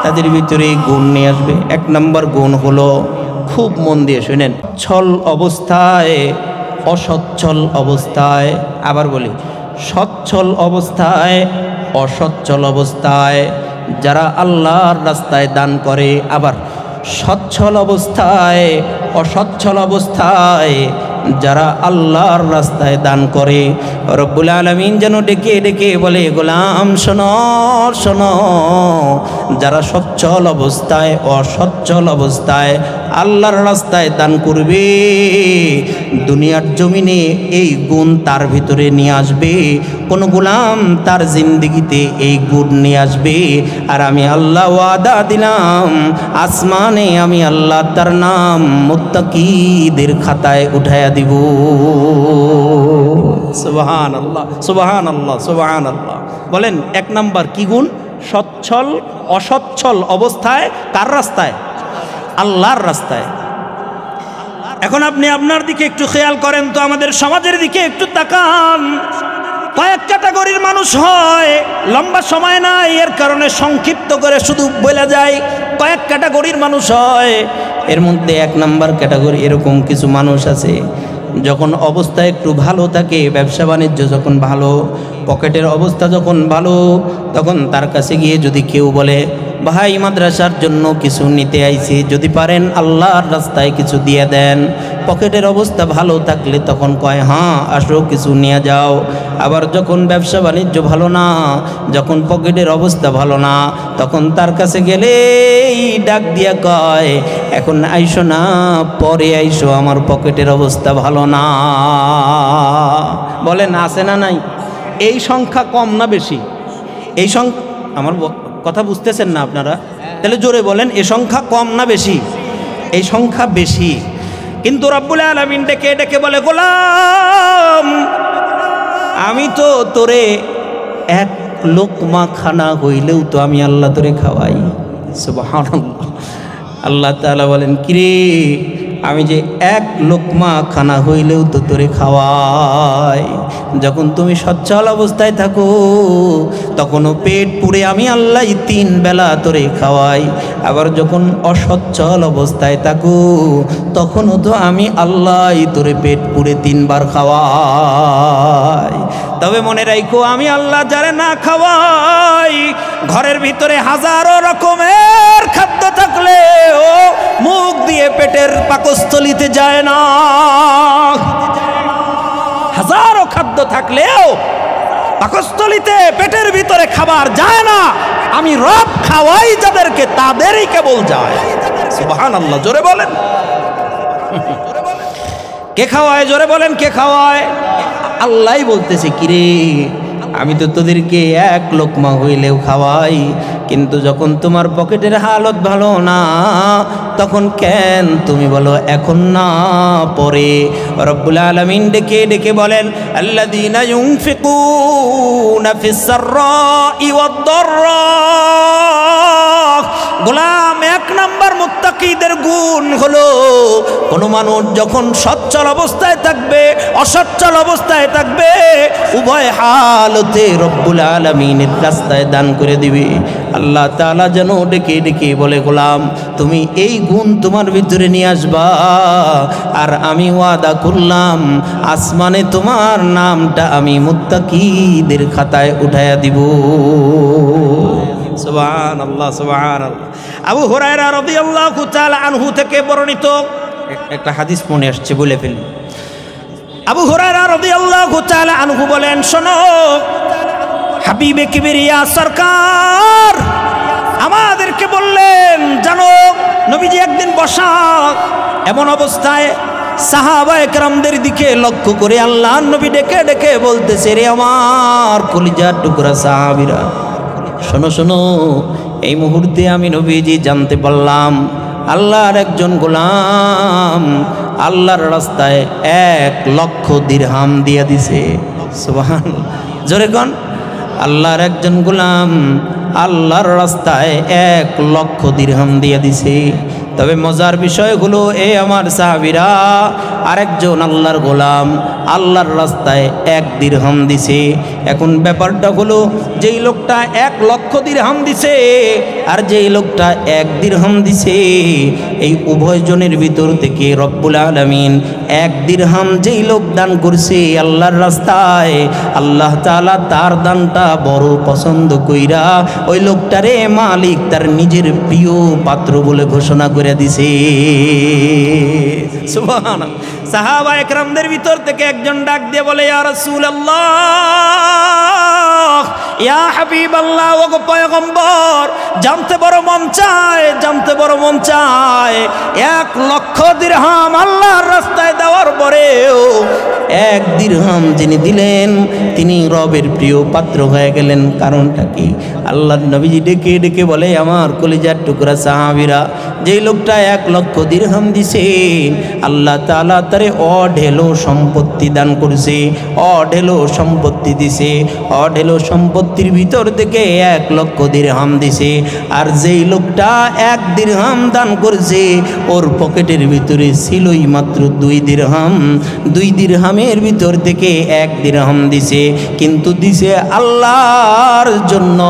তাদের ভিতরে গুণ নিয়ে আসবে। 1 নম্বর গুণ হলো, খুব মন দিয়ে শুনেন, সচ্ছল অবস্থায়, অসচ্ছল অবস্থায়, আবার বলি, সচ্ছল অবস্থায়, অসচ্ছল অবস্থায় যারা আল্লাহর রাস্তায় দান করে, আবার সচ্ছল অবস্থায়, অসচ্ছল অবস্থায় যারা আল্লাহর রাস্তায় দান করে। রব্বুল আলামিন যেন ডেকে ডেকে বলে, গোলাম শোনো শোনো, যারা সচ্ছল অবস্থায়, অসচ্ছল অবস্থায় আল্লাহর রাস্তায় দান করবে, দুনিয়ার জমিনে এই গুণ তার ভিতরে নিয়ে আসবে। কোন গোলাম তার জিন্দেগিতে এই গুণ নিয়ে আসবে, আর আমি আল্লাহ ওয়াদা দিলাম, আসমানে আমি আল্লাহ তার নাম মুত্তাকিদের খাতায় উঠায়া দিব। সুবহানাল্লাহ সুবহানাল্লাহ সুবহানাল্লাহ। বলেন 1 নাম্বার কি গুণ? সচ্ছল অসচ্ছল অবস্থায় কার রাস্তায়? আল্লাহর রাস্তায়। এখন আপনি আপনার দিকে একটু খেয়াল করেন তো, আমাদের সমাজের দিকে একটু তাকান। কয়েক ক্যাটাগরির মানুষ হয়, লম্বা সময় নাই, এর কারণে সংক্ষিপ্ত করে শুধু বলে যায়। কয়েক ক্যাটাগরির মানুষ হয়, এর মধ্যে 1 নাম্বার ক্যাটাগরি এরকম কিছু মানুষ আছে, যখন অবস্থা একটু ভালো থাকে, ব্যবসা বাণিজ্য যখন ভালো, পকেটের অবস্থা যখন ভালো, তখন তার কাছে গিয়ে যদি কেউ বলে, ভাই মাদ্রাসার জন্য কিছু নিতে আইছি, যদি পারেন আল্লাহর রাস্তায় কিছু দিয়ে দেন। পকেটের অবস্থা ভালো থাকলে তখন কয়, হ্যাঁ আসো কিছু নিয়ে যাও। আবার যখন ব্যবসা বাণিজ্য ভালো না, যখন পকেটের অবস্থা ভালো না, তখন তার কাছে গেলেই ডাক দিয়া কয়, এখন আইসো না, পরে আইসো, আমার পকেটের অবস্থা ভালো না। বলেন আছে না নাই? এই সংখ্যা কম না বেশি? এই সংখ্যা, আমার কথা বুঝতেছেন না আপনারা? তাহলে জোরে বলেন, এ সংখ্যা কম না বেশি? এই সংখ্যা বেশি। কিন্তু রব্বুল আলামিন ডেকে ডেকে বলে, গোলাম, আমি তো তোরে 1 লোকমা খানা হইলেও তো আমি আল্লাহ তোরে খাওয়াই। সুবহানাল্লাহ। আল্লাহ তাআলা বলেন, কিরে, আমি যে 1 লোকমা খানা হইলেও তো তোরে খাওয়াই। যখন তুমি সচ্ছল অবস্থায় থাকো, তখনও পেট পুরে আমি আল্লাহ 3 বেলা তোরে খাওয়াই। আবার যখন অসচ্ছল অবস্থায় থাকো, তখনও তো আমি আল্লাহ তোরে পেট পুরে 3 বার খাওয়াই। তবে মনে রাখো, আমি আল্লাহ যারে না খাওয়াই, ঘরের ভিতরে হাজারো রকমের খাদ্য থাকলেও মুখ দিয়ে পেটের পাকস্থলিতে যায় না। হাজারো খাদ্য থাকলেও পাকস্থলিতে, পেটের ভিতরে খাবার যায় না। আমি রব খাওয়াই যাদেরকে, তাদেরই কেবল যায়। সুবহানাল্লাহ, জোরে বলেন। কে খাওয়ায়? জোরে বলেন, কে খাওয়ায়? আল্লাহই বলতেছে, কিরে, আমি তো তোদেরকে 1 লোকমা হইলেও খাওয়াই, কিন্তু যখন তোমার পকেটের হালত ভালো না, তখন কেন তুমি বলো এখন না পরে? রব্বুল আলামিন ডেকে ডেকে বলেন, আল্লাযীনা ইউনফিকুনা ফিস সাররাই ওয়াদ দাররা। গোলাম, 1 নাম্বার মুত্তাকিদের গুণ গুণ হলো কোনো মানুষ যখন সচ্ছল অবস্থায় থাকবে অসচ্ছল অবস্থায় থাকবে উভয় হালতে রব্বুল আলামিনের রাস্তায় দান করে দিবে। আল্লাহ তাআলা যেন ডেকে ডেকে বলে গোলাম তুমি এই গুণ তোমার ভিতরে নিয়ে আসবা, আর আমি ওয়াদা করলাম আসমানে তোমার নামটা আমি মুত্তাকিদের খাতায় উঠায়া দিব। সুবহানাল্লাহ সুবহানাল্লাহ। আবু হুরায়রা রাদিয়াল্লাহু তাআলা আনহু থেকে বর্ণিত একটা হাদিস মনে আসছে, বলে ফেলি। আবু হুরায়রা রাদিয়াল্লাহু তাআলা আনহু বলেন, শোনো হাবিবে কিবরিয়া সরকার আমাদেরকে বললেন, জানো নবীজি একদিন বসা এমন অবস্থায় সাহাবায়ে কেরামদের দিকে লক্ষ্য করে আল্লাহর নবী ডেকে ডেকে বলতেছে, রে আমার কলিজার টুকরা সাহাবীরা, শোনো শোনো, এই মুহূর্তে আমি নবীজি জানতে পারলাম আল্লাহর একজন গোলাম আল্লাহর রাস্তায় 1,00,000 দিরহাম দিয়ে দিছে। সুবহানাল্লাহ, জোরে কোন, আল্লাহর একজন গোলাম আল্লাহর রাস্তায় 1,00,000 দিরহাম দিয়ে দিছে। তবে মজার বিষয় হলো এই আমার সাহাবীরা আরেকজন আল্লাহর গোলাম আল্লাহর রাস্তায় 1 দিরহাম দিছে। এখন ব্যাপারটা হলো যেই লোকটা 1,00,000 দিরহাম দিছে আর যেই লোকটা 1 দিরহাম দিছে, এই উভয় জনের ভিতর থেকে রব্বুল আলামিন 1 দিরহাম যেই লোক দান করছে আল্লাহর রাস্তায়, আল্লাহ তাআলা তার দানটা বড় পছন্দ কইরা ওই লোকটারে মালিক তার নিজের প্রিয় পাত্র বলে ঘোষণা করে দিছে। সুবহানাল্লাহ। সাহাবায়ে কেরামদের ভিতর থেকে একজন ডাক দিয়ে বলে, ইয়া রাসূলুল্লাহ, ইয়া হাবিবাল্লাহ, ওগো পয়গম্বর, জানতে বড় মন চায়, জানতে বড় মন চায় 1,00,000 দিরহাম আল্লাহর রাস্তায় দেওয়ার পরেও 1 দিরহাম যিনি দিলেন তিনি রবের প্রিয় পাত্র হয়ে গেলেন, কারণটা কি? আল্লাহর নবীজি ডেকে ডেকে বলে, আমার কলিজার টুকরা সাহাবীরা, যেই লোকটা 1,00,000 দিরহাম দিছে আল্লাহ তাআলা তারে অঢেলো সম্পত্তি দান করছে, অঢেলো সম্পত্তি দিছে, অঢেলো সম্পত্তির ভিতর থেকে 1,00,000 দিরহাম দিছে। আর যেই লোকটা 1 দিরহাম দান করছে ওর পকেটের ভিতরে ছিলই মাত্র 2 দিরহাম, 2 দিরহামের ভিতর থেকে 1 দিরহাম দিছে, কিন্তু দিছে আল্লাহর জন্য।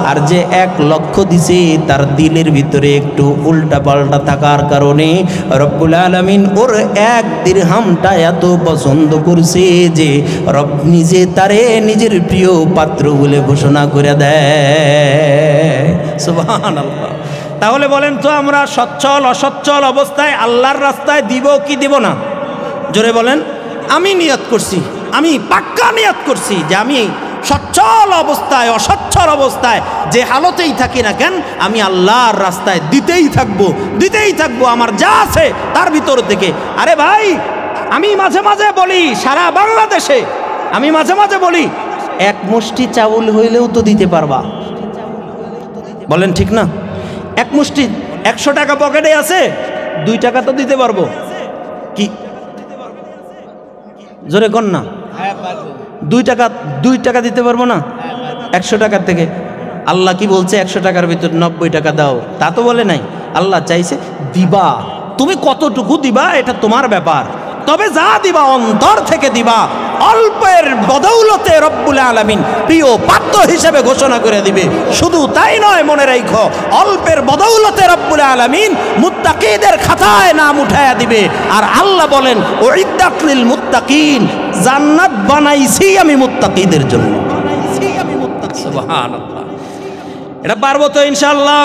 আর যে 1,00,000 দিছে তার দিলের ভিতরে একটু উল্টা পাল্টা থাকার কারণে রব্বুল আলামিন ওর 1 দিরহামটা এত পছন্দ করছে যে রব নিজে তারে নিজের প্রিয় পাত্র বলে ঘোষণা করে দেয়। সুবহানাল্লাহ। তাহলে বলেন তো আমরা সচ্ছল অসচ্ছল অবস্থায় আল্লাহর রাস্তায় দিব কি দিব না? জোরে বলেন। আমি নিয়ত করছি, আমি পাক্কা নিয়ত করছি যে আমি সচ্ছল অবস্থায় অসচ্ছল অবস্থায় যে হালতেই থাকি না কেন আমি আল্লাহর রাস্তায় দিতেই থাকবো, দিতেই থাকবো আমার যা আছে তার ভিতর থেকে। আরে ভাই, আমি মাঝে মাঝে বলি সারা বাংলাদেশে, আমি মাঝে মাঝে বলি 1 মুষ্টি চাউল হইলেও তো দিতে পারবা, বলেন ঠিক না? 1 মুষ্টি 100 টাকা পকেটে আছে, 2 টাকা তো দিতে পারবো কি? জোরে কর না। 2 টাকা দিতে পারবো না 100 টাকার থেকে? আল্লাহ কি বলছে 100 টাকার ভিতর 90 টাকা দাও? তা তো বলে নাই। আল্লাহ চাইছে দিবা, তুমি কতটুকু দিবা এটা তোমার ব্যাপার, তবে যা দিবা অন্তর থেকে দিবা। অল্পের বদৌলতে রব্বুল আলামিন প্রিয় পাত্র হিসেবে ঘোষণা করে দিবে। শুধু তাই নয়, মনে রাখো, অল্পের বদৌলতে রব্বুল আলামিন মুত্তাকিদের খাতায় নাম উঠায়া দিবে। আর আল্লাহ বলেন, উইদ্দাত লিল মুত্তাকিন, জান্নাত বানাইছি আমি মুত্তাকিদের জন্য। সুবহানাল্লাহ। এটা পারবো তো ইনশাআল্লাহ।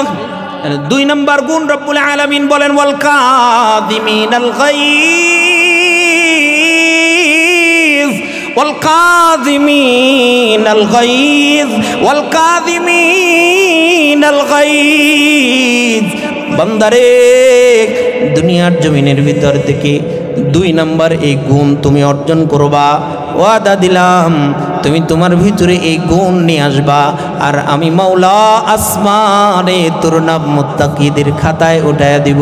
2 নম্বর গুণ রব্বুল আলামিন বলেন, ওয়াল কাযিমিনাল গায়জ, ওয়াল কাযিমিনাল গায়জ, ওয়াল কাযিমিনাল গায়জ। বান্দারে, দুনিয়ার জমিনের ভিতর থেকে 2 নম্বর এই গুণ তুমি অর্জন করবা। ওয়াদা দিলাম তুমি তোমার ভিতরে এই গুণ নিয়ে আসবা, আর আমি মাওলা আসমানে তোর নাম মুত্তাকিদের খাতায় উঠায়া দিব।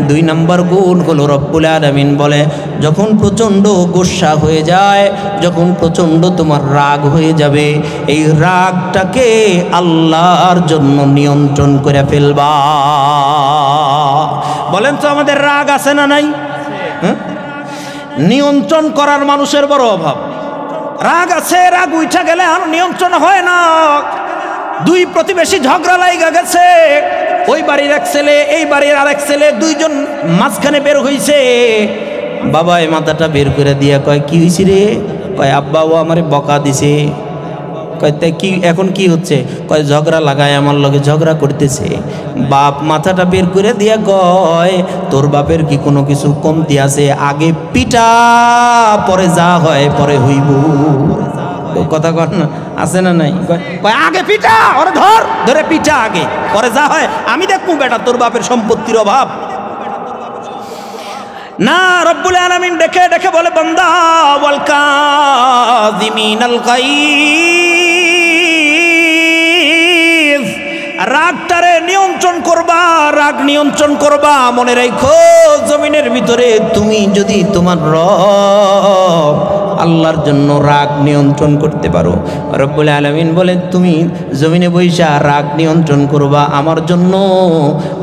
2 নম্বর গুণ হলো রব্বুল আলামিন বলে, যখন প্রচণ্ড গোসা হয়ে যায়, যখন প্রচণ্ড তোমার রাগ হয়ে যাবে, এই রাগটাকে আল্লাহর জন্য নিয়ন্ত্রণ করে ফেলবা। বলেন তো আমাদের রাগ আছে না নাই? নিয়ন্ত্রণ করার মানুষের বড় অভাব। রাগ আছে, রাগ উঠা গেলে আর নিয়ন্ত্রণ হয় না। দুই প্রতিবেশী ঝগড়া লাইগা গেছে, ওই বাড়ির এক ছেলে এই বাড়ির আরেক ছেলে, দুইজন মাঝখানে বের হইছে। বাবা এই মাথাটা বের করে দিয়া কয় কি হয়েছে রে? কয় আব্বা ও আমারে বকা দিছে। কয় তাই কি এখন কি হচ্ছে? কয় ঝগড়া লাগায় আমার লগে ঝগড়া করতেছে। বাপ মাথাটা বের করে দিয়া কয় তোর বাপের কি কোনো কিছু কমতি আছে? আগে পিটা, পরে যা হয় পরে হইব। কথা কর না, আছে না নাই? কয় আগে পিটা, ওরে ধর, ধরে পিটা আগে, পরে যা হয় আমি দেখবো। বেটা তোর বাপের সম্পত্তির অভাব না। রব্বুল আলামিন দেখে দেখে বলে বান্দা ওয়াল কাযিমিনাল গায়জ, রাগটারে নিয়ন্ত্রণ করবা, রাগ নিয়ন্ত্রণ করবা। মনে রাখো জমিনের ভিতরে তুমি যদি তোমার রব আল্লাহর জন্য রাগ নিয়ন্ত্রণ করতে পারো, রব্বুল আলামিন বলে তুমি জমিনে বৈশা রাগ নিয়ন্ত্রণ করবা আমার জন্য,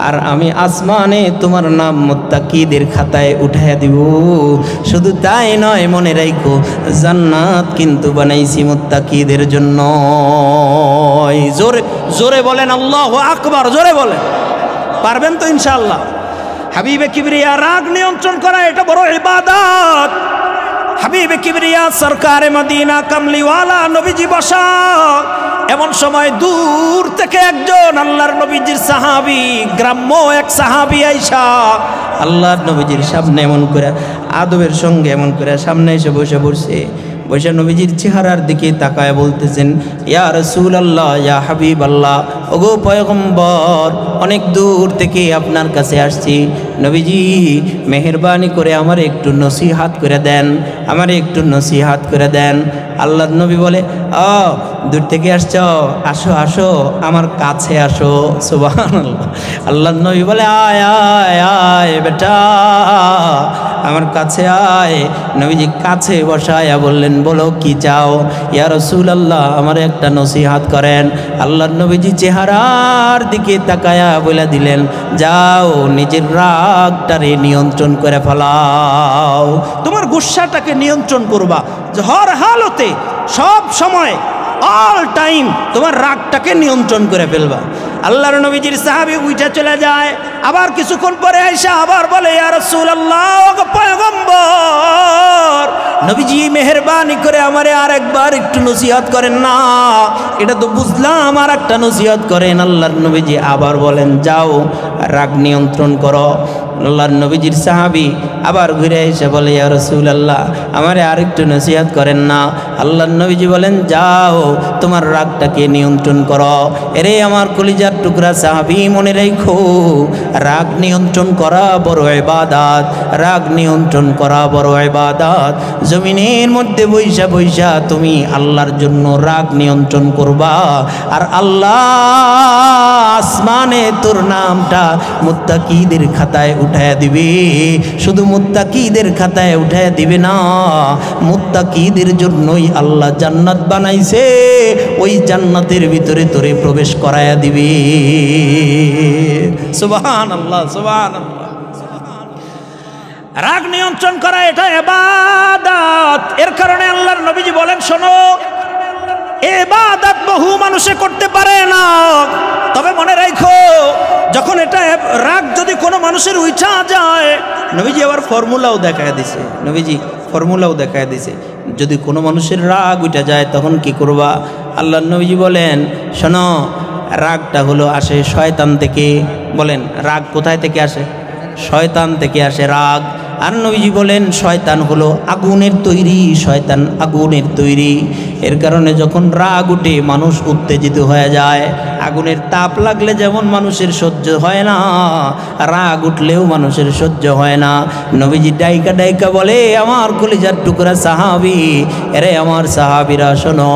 আর আমি আসমানে তোমার নাম মুত্তাকিদের খাতায় উঠাইয়া দিব। শুধু তাই নয়, মনে রাখো জান্নাত কিন্তু বানাইছি মুত্তাকিদের জন্য। জোরে জোরে বলেন আল্লাহু আকবার, জোরে বলেন। পারবেন তো ইনশাআল্লাহ? হাবিবে কিবরিয়া রাগ নিয়ন্ত্রণ করা এটা বড় ইবাদত। হাবিবে কিবরিয়া সরকারে মদিনা কামলিওয়ালা নবীজি বসা, এমন সময় দূর থেকে একজন আল্লাহর নবীজির সাহাবী, গ্রাম্য এক সাহাবী আইসা আল্লাহর নবীজির সামনে এমন করে আদবের সঙ্গে এমন করে সামনে এসে বসে পড়ছে। বৈশা নবীজির চেহারার দিকে তাকায় বলতেছেন ইয়া রাসূলুল্লাহ, ইয়া হাবিবাল্লাহ, ওগো পয়গম্বর, অনেক দূর থেকে আপনার কাছে আসছি। নবীজি মেহেরবানি করে আমার একটু নসিহাত করে দেন, আমার একটু নসিহাত করে দেন। আল্লাহর নবী বলে দূর থেকে আসছো, আসো আসো আমার কাছে আসো। সুবহানাল্লাহ। আল্লাহর নবী বলে আয় আয় আয় বেটা আমার কাছে আয়। নবীজি কাছে বসায়া বললেন বলো কি চাও? ইয়া রাসূলুল্লাহ আমার একটা নসিহাত করেন। আল্লাহর নবীজি চেহারার দিকে তাকায়া বলে দিলেন যাও নিজের রাগটারে নিয়ন্ত্রণ করে ফেলাও, তোমার গুসাটাকে নিয়ন্ত্রণ করবা। হর হালতে সব সময় অল টাইম তোমার রাগটাকে নিয়ন্ত্রণ করে ফেলবা। আল্লাহর নবীজির সাহাবী উঠে চলে যায়, আবার কিছুক্ষণ পরে আয়েশা আবার বলে ইয়া রাসূলুল্লাহ, ওগো পয়গম্বর, নবীজি মেহেরবানি করে আমারে আরেকবার একটু নসিহত করেন না। এটা তো বুঝলাম, আর একটা নসিহত করেন। আল্লাহর নবীজি আবার বলেন যাও রাগ নিয়ন্ত্রণ করো। আল্লাহর নবীজির সাহাবী আবার ঘুরে এসে বলে ইয়া রাসূলুল্লাহ আমারে আরেকটু নসিহত করেন না। আল্লাহর নবীজি বলেন যাও তোমার রাগটাকে নিয়ন্ত্রণ করো। এরে আমার কলিজার টুকরা সাহাবী, মনে রাখো রাগ নিয়ন্ত্রণ করা বড় ইবাদত, রাগ নিয়ন্ত্রণ করা বড় ইবাদত। জমিনের মধ্যে বৈশা বৈশা তুমি আল্লাহর জন্য রাগ নিয়ন্ত্রণ করবা, আর আল্লাহ আসমানে তোর নামটা মুত্তাকিদের খাতায় উঠায়া দিবে। শুধু মুত্তাকিদের খাতায় উঠায়া দিবে না, মুত্তাকিদের জন্যই আল্লাহ জান্নাত বানাইছে, ওই জান্নাতের ভিতরে তোরে প্রবেশ করায়া দিবে। সুবহানাল্লাহ, সুবহানাল্লাহ। রাগ নিয়ন্ত্রণ করা এটা ইবাদত। এর কারণে আল্লাহর নবীজি বলেন শোনো, ইবাদত বহু মানুষে করতে পারে না, তবে মনে রাখো যখন এটা রাগ যদি কোনো মানুষের উঠা যায়, নবীজি আবার ফর্মুলাও দেখায় দিছে। নবীজি ফর্মুলাও দেখায় দিছে, যদি কোনো মানুষের রাগ উঠা যায় তখন কি করবা। আল্লাহর নবীজি বলেন শোনো, রাগটা হলো আসে শয়তান থেকে। বলেন রাগ কোথায় থেকে আসে? শয়তান থেকে আসে রাগ। আর নবীজি বলেন শয়তান হলো আগুনের তৈরি, শয়তান আগুনের তৈরি। এর কারণে যখন রাগ উঠে মানুষ উত্তেজিত হয়ে যায়। আগুনের তাপ লাগলে যেমন মানুষের সহ্য হয় না, রাগ উঠলেও মানুষের সহ্য হয় না। নবীজি ডাইকা ডাইকা বলে আমার কলিজার টুকরা সাহাবী, এরে আমার সাহাবীরা শোনো,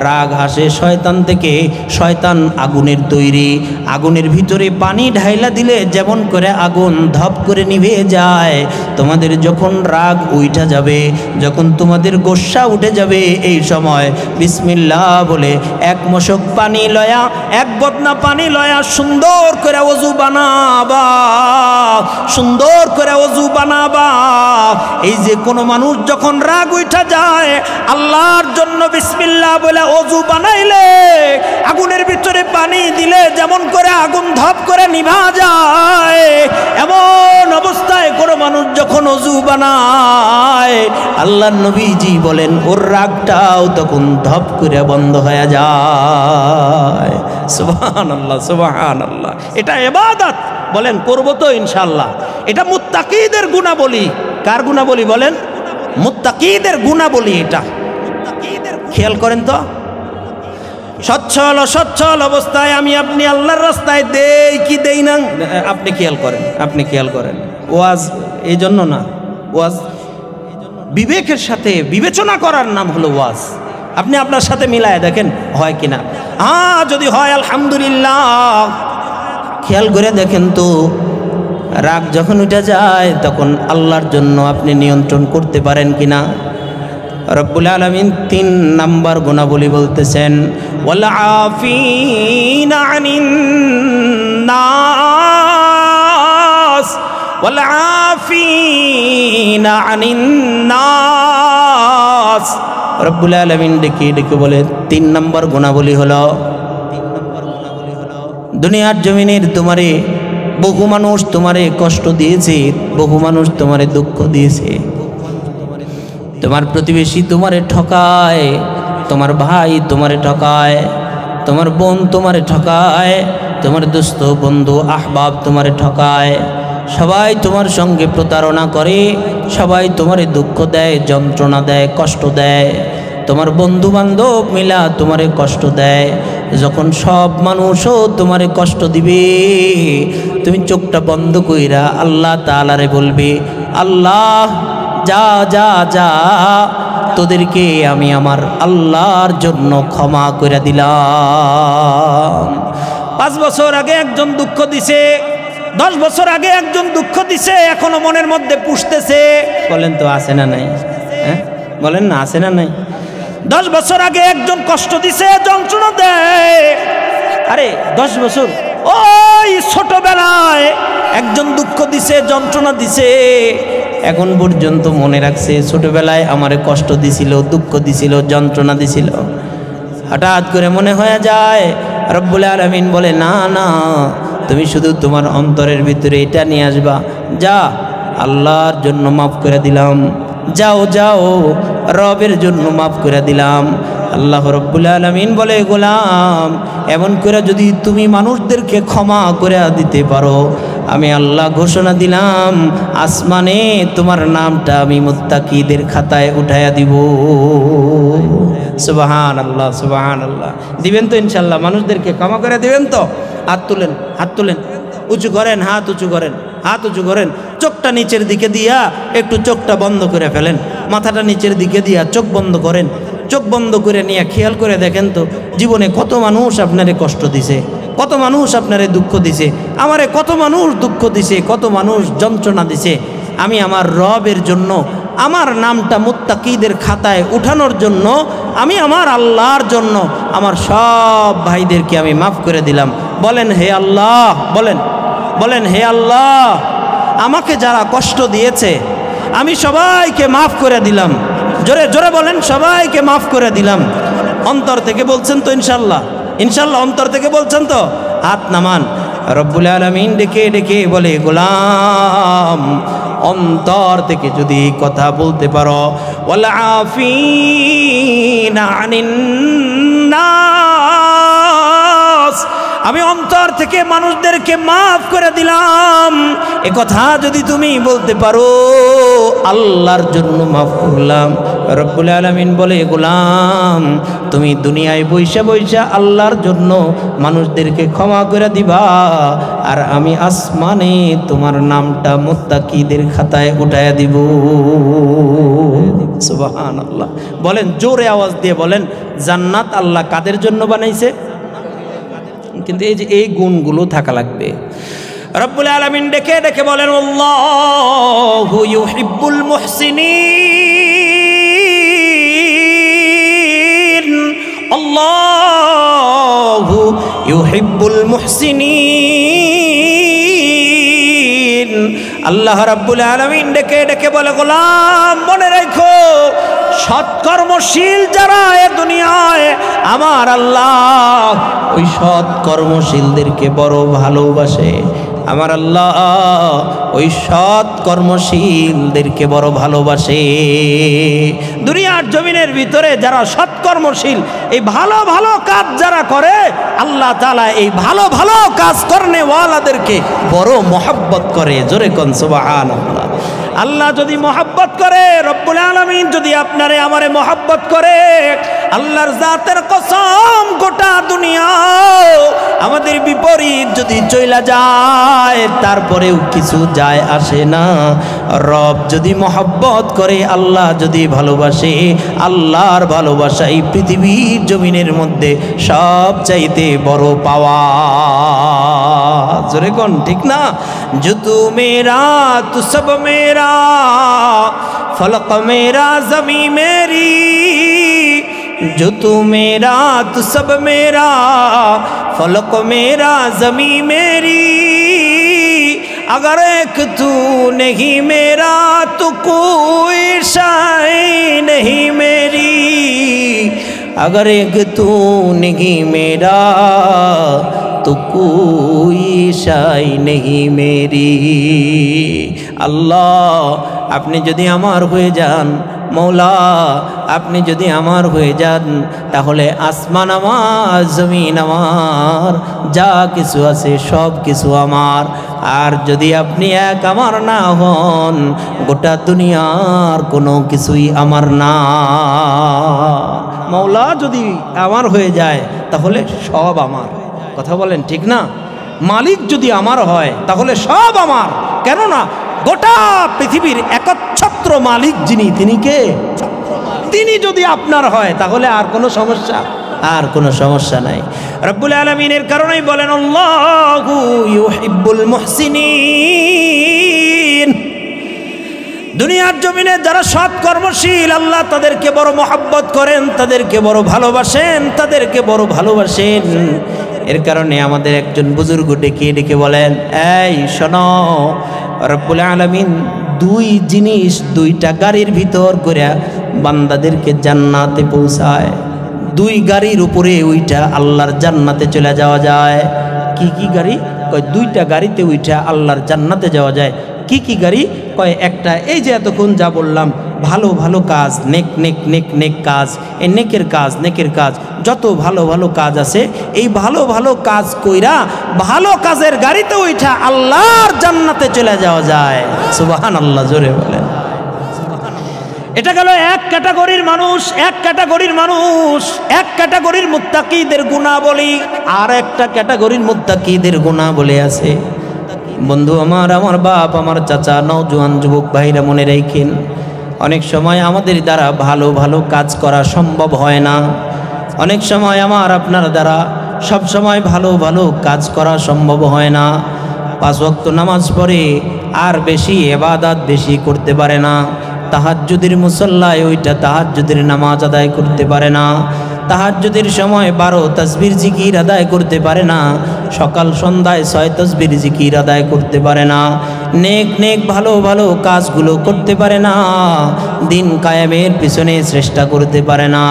রাগ আসে শয়তান থেকে। শয়তান আগুনের তৈরি। আগুনের ভিতরে পানি ঢাইলা দিলে যেমন করে আগুন ধপ করে নিভে যায়, তোমাদের যখন রাগ উঠা যাবে, যখন তোমাদের গোসা উঠে যাবে, এই সময় বিসমিল্লাহ বলে এক মশক পানি লয়া, এক বদনা পানি লয়া সুন্দর করে ওযু বানাবা। সুন্দর করে ওযু বানাবা। এই যে কোনো মানুষ যখন রাগ উঠা যায় আল্লাহর জন্য বিসমিল্লাহ বলে ওযু বানাইলে, আগুনের ভিতরে পানি দিলে যেমন করে আগুন ধপ করে নিভা যায়, এমন অবস্থায় কোনো মানুষ যখন ওযু বানায় আল্লাহর নবীজি বলেন ওর রাগটাও তখন ধপ করে বন্ধ হয়ে যায়। সুবহানাল্লাহ, সুবহানাল্লাহ। এটা ইবাদত, বলেন করব তো ইনশাআল্লাহ। এটা মুত্তাকিদের গুণাবলী। কার গুণাবলী বলেন? মুত্তাকিদের গুণাবলী। এটা খেয়াল করেন তো, সচ্ছল অসচ্ছল অবস্থায় আমি আপনি আল্লাহর রাস্তায় দেই কি দেই না, আপনি খেয়াল করেন, আপনি খেয়াল করেন। ওয়াজ এই জন্য না, ওয়াজ বিবেকের সাথে বিবেচনা করার নাম হলো ওয়াজ। আপনি আপনার সাথে মিলায় দেখেন হয় কিনা। হ্যাঁ, যদি হয় আলহামদুলিল্লাহ। খেয়াল করে দেখেন তো, রাগ যখন উঠে যায় তখন আল্লাহর জন্য আপনি নিয়ন্ত্রণ করতে পারেন কিনা। রব্বুল আলামিন 3 নাম্বার গুণাবলী বলতেছেন, ওয়াল আফিনা আনিন নাস, ওয়াল আফিনা আনিন নাস। রব্বুল আলামিন ডেকে ডেকে বলে 3 নাম্বার গুণাবলী হলো, দুনিয়ার জমিনের তোমারে বহু মানুষ তোমারে কষ্ট দিয়েছে, বহু মানুষ তোমারে দুঃখ দিয়েছে, তোমার প্রতিবেশী তোমারে ঠকায়, তোমার ভাই তোমারে ঠকায়, তোমার বোন তোমারে ঠকায়, তোমার দোস্ত বন্ধু আহবাব তোমারে ঠকায়, সবাই তোমার সঙ্গে প্রতারণা করে, সবাই তোমারে দুঃখ দেয়, যন্ত্রণা দেয়, কষ্ট দেয়, তোমার বন্ধু বান্ধব মিলা তোমারে কষ্ট দেয়। যখন সব মানুষও তোমারে কষ্ট দিবে, তুমি চোখটা বন্ধ কইরা আল্লাহ তাআলারে বলবে, আল্লাহ যা যা যা, তোদেরকে আমি আমার আল্লাহর জন্য ক্ষমা করে দিলাম। 5 বছর আগে একজন দুঃখ দিছে, 10 বছর আগে একজন দুঃখ দিছে, এখনো মনের মধ্যে পুষতেছে। বলেন তো আছে না নাই? হ্যাঁ বলেন না, আছে না নাই? 10 বছর আগে একজন কষ্ট দিছে, যন্ত্রণা দেয়। আরে 10 বছর ওই ছোটবেলায় একজন দুঃখ দিছে, যন্ত্রণা দিছে, এখন পর্যন্ত মনে রাখছে ছোটবেলায় আমারে কষ্ট দিছিল, দুঃখ দিছিল, যন্ত্রণা দিছিল। হঠাৎ করে মনে হয়ে যায়, রব্বুল আলামিন বলে না না, তুমি শুধু তোমার অন্তরের ভিতরে এটা নিয়ে আসবা, যা আল্লাহর জন্য মাফ করে দিলাম, যাও যাও রবের জন্য মাফ করে দিলাম। আল্লাহ রব্বুল আলামিন বলে, গোলাম এমন করে যদি তুমি মানুষদেরকে ক্ষমা করে দিতে পারো, আমি আল্লাহ ঘোষণা দিলাম আসমানে তোমার নামটা আমি মুত্তাকিদের খাতায় উঠাইয়া দিব। সুবহানাল্লাহ, সুবহানাল্লাহ। দিবেন তো ইনশাআল্লাহ? মানুষদেরকে ক্ষমা করে দিবেন তো? হাত তুলেন, হাত তুলেন, উঁচু করেন, হাত উঁচু করেন, হাত উঁচু করেন। চোখটা নিচের দিকে দিয়া একটু চোখটা বন্ধ করে ফেলেন, মাথাটা নিচের দিকে দিয়া চোখ বন্ধ করেন। চোখ বন্ধ করে নিয়ে খেয়াল করে দেখেন তো, জীবনে কত মানুষ আপনারে কষ্ট দিছে, কত মানুষ আপনারে দুঃখ দিছে, আমারে কত মানুষ দুঃখ দিছে, কত মানুষ যন্ত্রণা দিছে। আমি আমার রবের জন্য, আমার নামটা মুত্তাকিদের খাতায় উঠানোর জন্য, আমি আমার আল্লাহর জন্য আমার সব ভাইদেরকে আমি মাফ করে দিলাম। বলেন হে আল্লাহ, বলেন বলেন হে আল্লাহ, আমাকে যারা কষ্ট দিয়েছে আমি সবাইকে মাফ করে দিলাম। জোরে জোরে বলেন, সবাইকে মাফ করে দিলাম। অন্তর থেকে বলছেন তো ইনশাল্লাহ? ইনশাল্লাহ অন্তর থেকে বলছেন তো? হাত নামান। রব্বুল আলামিন ডেকে ডেকে বলে, গোলাম অন্তর থেকে যদি কথা বলতে পারো, ওয়াল আফিনা আনিন নাস, আমি অন্তর থেকে মানুষদেরকে মাফ করে দিলাম, এ কথা যদি তুমি বলতে পারো, আল্লাহর জন্য মাফ করলাম। রব্বুল আলামিন বলে, গোলাম তুমি দুনিয়ায় বৈশা বৈশা আল্লাহর জন্য মানুষদেরকে ক্ষমা করে দিবা, আর আমি আসমানে তোমার নামটা মুত্তাকিদের খাতায় উঠাইয়া দিব। সুবহানাল্লাহ। বলেন জোরে আওয়াজ দিয়ে বলেন, জান্নাত আল্লাহ কাদের জন্য বানাইছে? কিন্তু এই যে এই গুণগুলো থাকা লাগবে। রব্বুল আলামিন ডেকে ডেকে বলেন, আল্লাহু ইউহিব্বুল মুহসিনিন, আল্লাহু ইউহিব্বুল মুহসিনিন। আল্লাহ রাব্বুল আলামিন ডেকে ডেকে বলে, গোলাম মনে রাখো, সৎকর্মশীল যারা এ দুনিয়ায় আমার আল্লাহ ওই সৎকর্মশীলদেরকে বড় ভালোবাসে। আমার আল্লাহ ওই সৎ কর্মশীলদেরকে বড় ভালোবাসে। দুনিয়ার জমিনের ভিতরে যারা সৎকর্মশীল, এই ভালো ভালো কাজ যারা করে, আল্লাহ তাআলা এই ভালো ভালো কাজ করনেওয়ালাদেরকে বড় মহব্বত করে। জোরে কোন সুবহানাল্লাহ। আল্লাহ যদি মহব্বত করে, রব্বুল আলামিন যদি আপনারে আমারে মহব্বত করে, আল্লাহর জাতের কসম গোটা দুনিয়া আমাদের বিপরীত যদি চইলা যায় তারপরেও কিছু যায় আসে না। রব যদি মহব্বত করে, আল্লাহ যদি ভালোবাসে, আল্লাহর ভালোবাসা এই পৃথিবীর জমিনের মধ্যে সব চাইতে বড় পাওয়া। জোরে কোন ঠিক না? जो तू मेरा तू सब मेरा, फलक मेरा ज़मीं मेरी, जो तू मेरा तू सब मेरा, फलक मेरा ज़मीं मेरी, अगर एक तू नहीं मेरा तो कोई शाय नहीं मेरी, अगर एक तू नहीं मेरा तो कोई शाय नहीं मेरी। আল্লাহ আপনি যদি আমার হয়ে যান, মৌলা আপনি যদি আমার হয়ে যান, তাহলে আসমান আমার, জমিন আমার, যা কিছু আছে সব কিছু আমার। আর যদি আপনি এক আমার না হন, গোটা দুনিয়ার কোনো কিছুই আমার না। মৌলা যদি আমার হয়ে যায় তাহলে সব আমার। কথা বলেন ঠিক না? মালিক যদি আমার হয় তাহলে সব আমার। কেননা গোটা পৃথিবীর একচ্ছত্র মালিক যিনি, তিনি কে? তিনি যদি আপনার হয় তাহলে আর কোনো সমস্যা, আর কোনো সমস্যা নাই। রব্বুল আলামিনের কারণেই বলেন, আল্লাহু ইউহিব্বুল মুহসিনিন। দুনিয়ার জমিনে যারা সৎ কর্মশীল, আল্লাহ তাদেরকে বড় মহব্বত করেন, তাদেরকে বড় ভালোবাসেন, তাদেরকে বড় ভালোবাসেন। এর কারণে আমাদের একজন বুজুর্গ ডেকে ডেকে বলেন, এই শোনো, রব্বুল আলামিন দুই জিনিস, দুইটা গাড়ির ভিতর করে বান্দাদেরকে জান্নাতে পৌঁছায়। দুই গাড়ির উপরে ওইটা আল্লাহর জান্নাতে চলে যাওয়া যায়। কি কি গাড়ি? কয় দুইটা গাড়িতে ওইটা আল্লাহর জান্নাতে যাওয়া যায়। কি কি গাড়ি? কয় একটা এই যে এতক্ষণ যা বললাম, ভালো ভালো কাজ, নেক নেক নেক নেক কাজ, এই নেকের কাজ, নেকের কাজ, যত ভালো ভালো কাজ আছে, এই ভালো ভালো কাজ কইরা ভালো কাজের গাড়িতে ওইটা আল্লাহর জান্নাতে চলে যাওয়া যায়। সুবহানাল্লাহ, জোরে বলেন। এটা গেল এক ক্যাটাগরির মানুষ, এক ক্যাটাগরির মানুষ, এক ক্যাটাগরির মুত্তাকিদের গুণাবলী। আর একটা ক্যাটাগরির মুত্তাকিদের গুণাবলী আছে। বন্ধু আমার, আমার বাপ, আমার চাচা, নওজোয়ান যুবক ভাইরা মনে রাখেন, অনেক সময় আমাদের দ্বারা ভালো ভালো কাজ করা সম্ভব হয় না। অনেক সময় আমার আপনার দ্বারা সব সময় ভালো ভালো কাজ করা সম্ভব হয় না। 5 ওয়াক্ত নামাজ পড়ে আর বেশি ইবাদত বেশি করতে পারে না। তাহাজ্জুদের মুসল্লায় ওইটা তাহাজ্জুদের নামাজ আদায় করতে পারে না। তাহাজ্জুদের সময় 12 তাসবির জিকির আদায় করতে পারে না। সকাল সন্ধ্যায় 6 তাসবির জিকির আদায় করতে পারে না। নেক নেক ভালো ভালো কাজগুলো করতে পারে না। দিন কায়েমের পিছনে চেষ্টা করতে পারে না।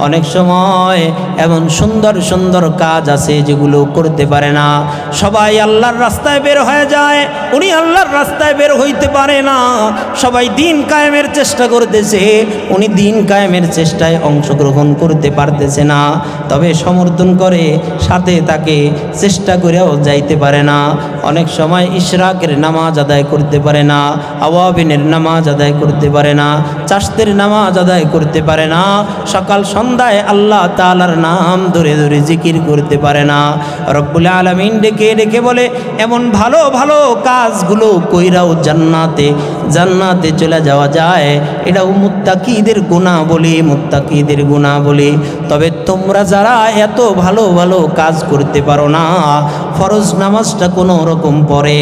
অনেক সময় এমন সুন্দর সুন্দর কাজ আছে যেগুলো করতে পারে না। সবাই আল্লাহর রাস্তায় বের হয়ে যায়, উনি আল্লাহর রাস্তায় বের হইতে পারে না। সবাই দিন কায়েমের চেষ্টা করতেছে, উনি দিন কায়েমের চেষ্টায় অংশগ্রহণ করতে পারতেছে না। তবে সমর্থন করে, সাথে তাকে চেষ্টা করেও যাইতে পারে না। অনেক সময় ইশরাকের নামাজ আদায় করতে পারে না, আওয়াবিনের নামাজ আদায় করতে পারে না, চাষতের নামাজ আদায় করতে পারে না। সকাল সন্ধ্যায় আল্লাহ তাআলার নাম ধরে ধরে জিকির করতে পারে না। রব্বুল আলামিন ডেকে ডেকে বলে, এমন ভালো ভালো কাজগুলো কইরাও জান্নাতে জান্নাতে চলে যাওয়া যায়। এটাও মুত্তাকিদের গুণাবলী, মুত্তাকিদের গুণাবলী। তবে তোমরা যারা এত ভালো ভালো কাজ করতে পারো না, ফরজ নামাজটা কোনো রকম পড়ে,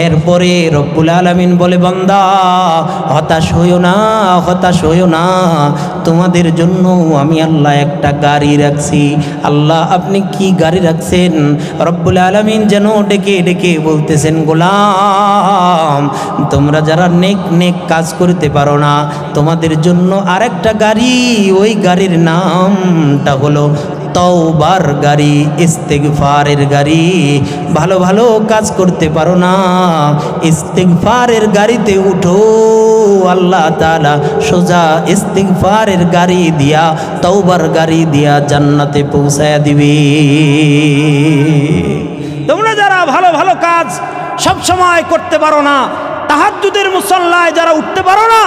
এরপরে রব্বুল আলামিন বলে বান্দা হতাশ হইও না, হতাশ হইও না, তোমাদের জন্য আমি আল্লাহ একটা গাড়ি রাখছি। আল্লাহ আপনি কি গাড়ি রাখছেন? রব্বুল আলামিন যেন ডেকে ডেকে বলতেছেন গোলাম তোমরা যারা নেক নেক কাজ করতে পারো না তোমাদের জন্য আরেকটা গাড়ি, ওই গাড়ির নামটা হলো তওবার গাড়ি, ইস্তিগফারের গাড়ি। ভালো ভালো কাজ করতে পারো না, ইস্তিগফারের গাড়িতে উঠো, আল্লাহ তাআলা সোজা ইস্তিগফারের গাড়ি দিয়া তওবার গাড়ি দিয়া জান্নাতে পৌঁছায়া দিবে। তোমরা যারা ভালো ভালো কাজ সব সময় করতে পারো না, তাহাজ্জুদের মুসল্লায় যারা উঠতে পারো না,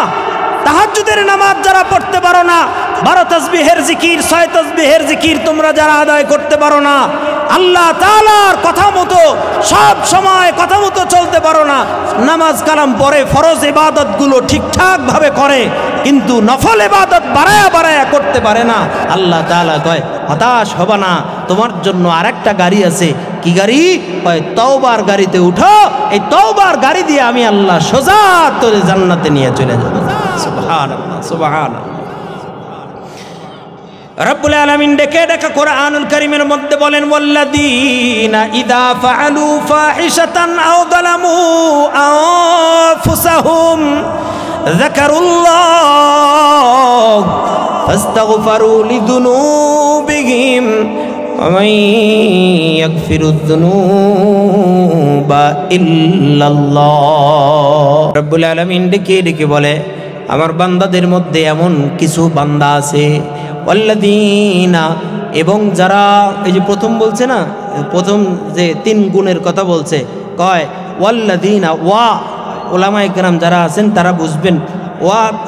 তাহাজ্জুদের নামাজ যারা পড়তে পারো না, 12 তাসবিহের জিকির 6 তাসবিহের জিকির তোমরা যারা আদায় করতে পারো না, আল্লাহ তাআলার কথা মতো সব সময় কথা মতো চলতে পারো না, নামাজ কালাম পড়ে ফরজ ইবাদতগুলো ঠিকঠাক ভাবে করে কিন্তু নফল ইবাদত বাড়ায়া বাড়ায়া করতে পারে না, আল্লাহ তাআলা কয় হতাশ হবা না, তোমার জন্য আরেকটা গাড়ি আছে। কি গাড়ি? কয় তওবার গাড়িতে উঠো, এই তওবার গাড়ি দিয়ে আমি আল্লাহ সোজা তোরে জান্নাতে নিয়ে চলে যাব। সুবহানাল্লাহ সুবহানাল্লাহ। রব্বুল আলামিন ডেকে ডেকে কোরআনুল কারীমের মধ্যে বলেন ওয়াল্লাযীনা ইযা ফাআলু ফাহিশাতান আও যালামু আনফুসাহুম যাকারুল্লাহ ফাস্তাগফারু লিযুনুবিহিম ওয়া মান ইয়াগফিরুয যুনুবা ইল্লাল্লাহ। রব্বুল আলামিন ডেকে ডেকে বলে আমার বান্দাদের মধ্যে এমন কিছু বান্দা আছে ওয়াল্লাযীনা, এবং যারা এই যে প্রথম বলছে না, প্রথম যে 3 গুণের কথা বলছে, কয় ওয়াল্লাযীনা, ওয়া উলামায়ে কেরাম যারা আছেন তারা বুঝবেন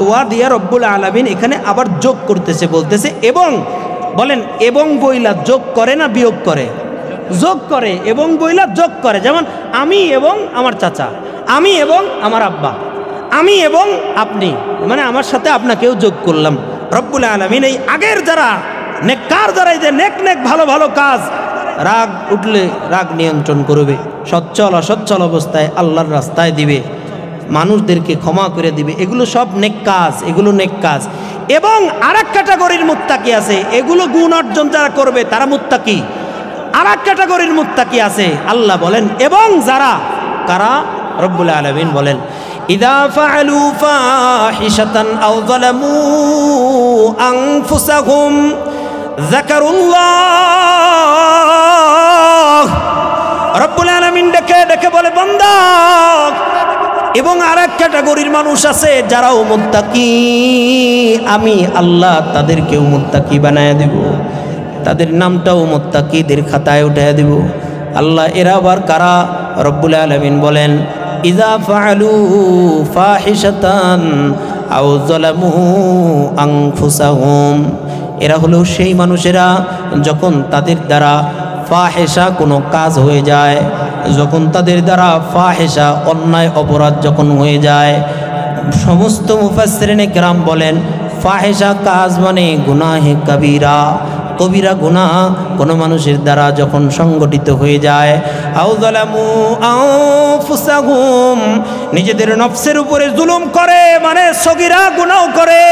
ওয়া দিয়া রব্বুল আলামিন এখানে আবার যোগ করতেছে, বলতেছে এবং, বলেন এবং বইলা যোগ করে না বিয়োগ করে? যোগ করে, এবং বইলা যোগ করে। যেমন আমি এবং আমার চাচা, আমি এবং আমার আব্বা, আমি এবং আপনি, মানে আমার সাথে আপনাকেও যোগ করলাম। রব্বুল আলামিন এই আগের যারা নেককার, যারা এই যে নেক নেক ভালো ভালো কাজ, রাগ উঠলে রাগ নিয়ন্ত্রণ করবে, সচ্ছল অসচ্ছল অবস্থায় আল্লাহর রাস্তায় দিবে, মানুষদেরকে ক্ষমা করে দিবে, এগুলো সব নেক কাজ, এগুলো নেক কাজ। এবং আরেক ক্যাটাগরির মুত্তাকি আছে, এগুলো গুণ অর্জন যারা করবে তারা মুত্তাকি। আরেক ক্যাটাগরির মুত্তাকি আছে, আল্লাহ বলেন এবং যারা, কারা? রব্বুল আলামিন বলেন ইযা ফাআলু ফাহিশাতান আও যালামু আনফুসাহুম যাকারুল্লাহ। রব্বুল আলামিন ডেকে ডেকে বলে বান্দা, এবং আরেক ক্যাটাগরির মানুষ আছে যারাও মুত্তাকি, আমি আল্লাহ তাদেরকেও মুত্তাকি বানায় দেব, তাদের নামটাও মুত্তাকিদের খাতায় উঠায় দেব। আল্লাহ এরা আবার কারা? রব্বুল আলামিন বলেন ইযা ফাআলু ফাহিশাতান আও যালামু আনফুসাহুম, এরা হলো সেই মানুষেরা যখন তাদের দ্বারা ফাহেশা কোনো কাজ হয়ে যায়, যখন তাদের দ্বারা ফাহেশা অন্যায় অপরাধ যখন হয়ে যায়। সমস্ত মুফাসসিরিনে কেরাম বলেন ফাহেশা কাজ মানে গুনাহে কবিরা, কবিরা গুনাহ কোনো মানুষের দ্বারা যখন সংগঠিত হয়ে যায়। আও যালামু আনফুসাহুম, নিজেদের নফসের উপরে জুলুম করে, মানে সগীরা গুনাহ করে।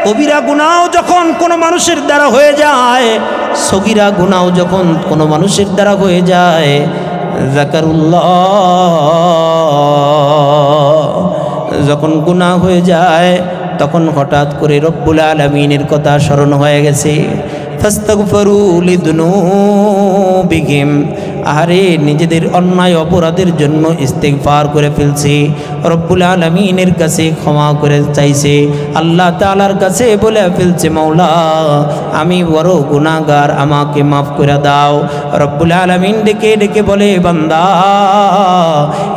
কবিরা গুনাহ যখন কোনো মানুষের দ্বারা হয়ে যায়, সগীরা গুনাহ যখন কোনো মানুষের দ্বারা হয়ে যায়, যাকারুল্লাহ, যখন গুনাহ হয়ে যায় তখন হঠাৎ করে রব্বুল আলামিনের কথা স্মরণ হয়ে গেছে। ফাস্তাগফিরু লিযুনুবিহিম, আরে নিজেদের অন্যায় অপরাধের জন্য ইস্তিগফার করে ফেলছে, রব্বুল আলামিনের কাছে ক্ষমা করে চাইছে, আল্লাহ তাআলার কাছে বলে ফেলছে মাওলা আমি বড় গুনাহগার, আমাকে মাফ করে দাও। রব্বুল আলামিন ডেকে ডেকে বলে বান্দা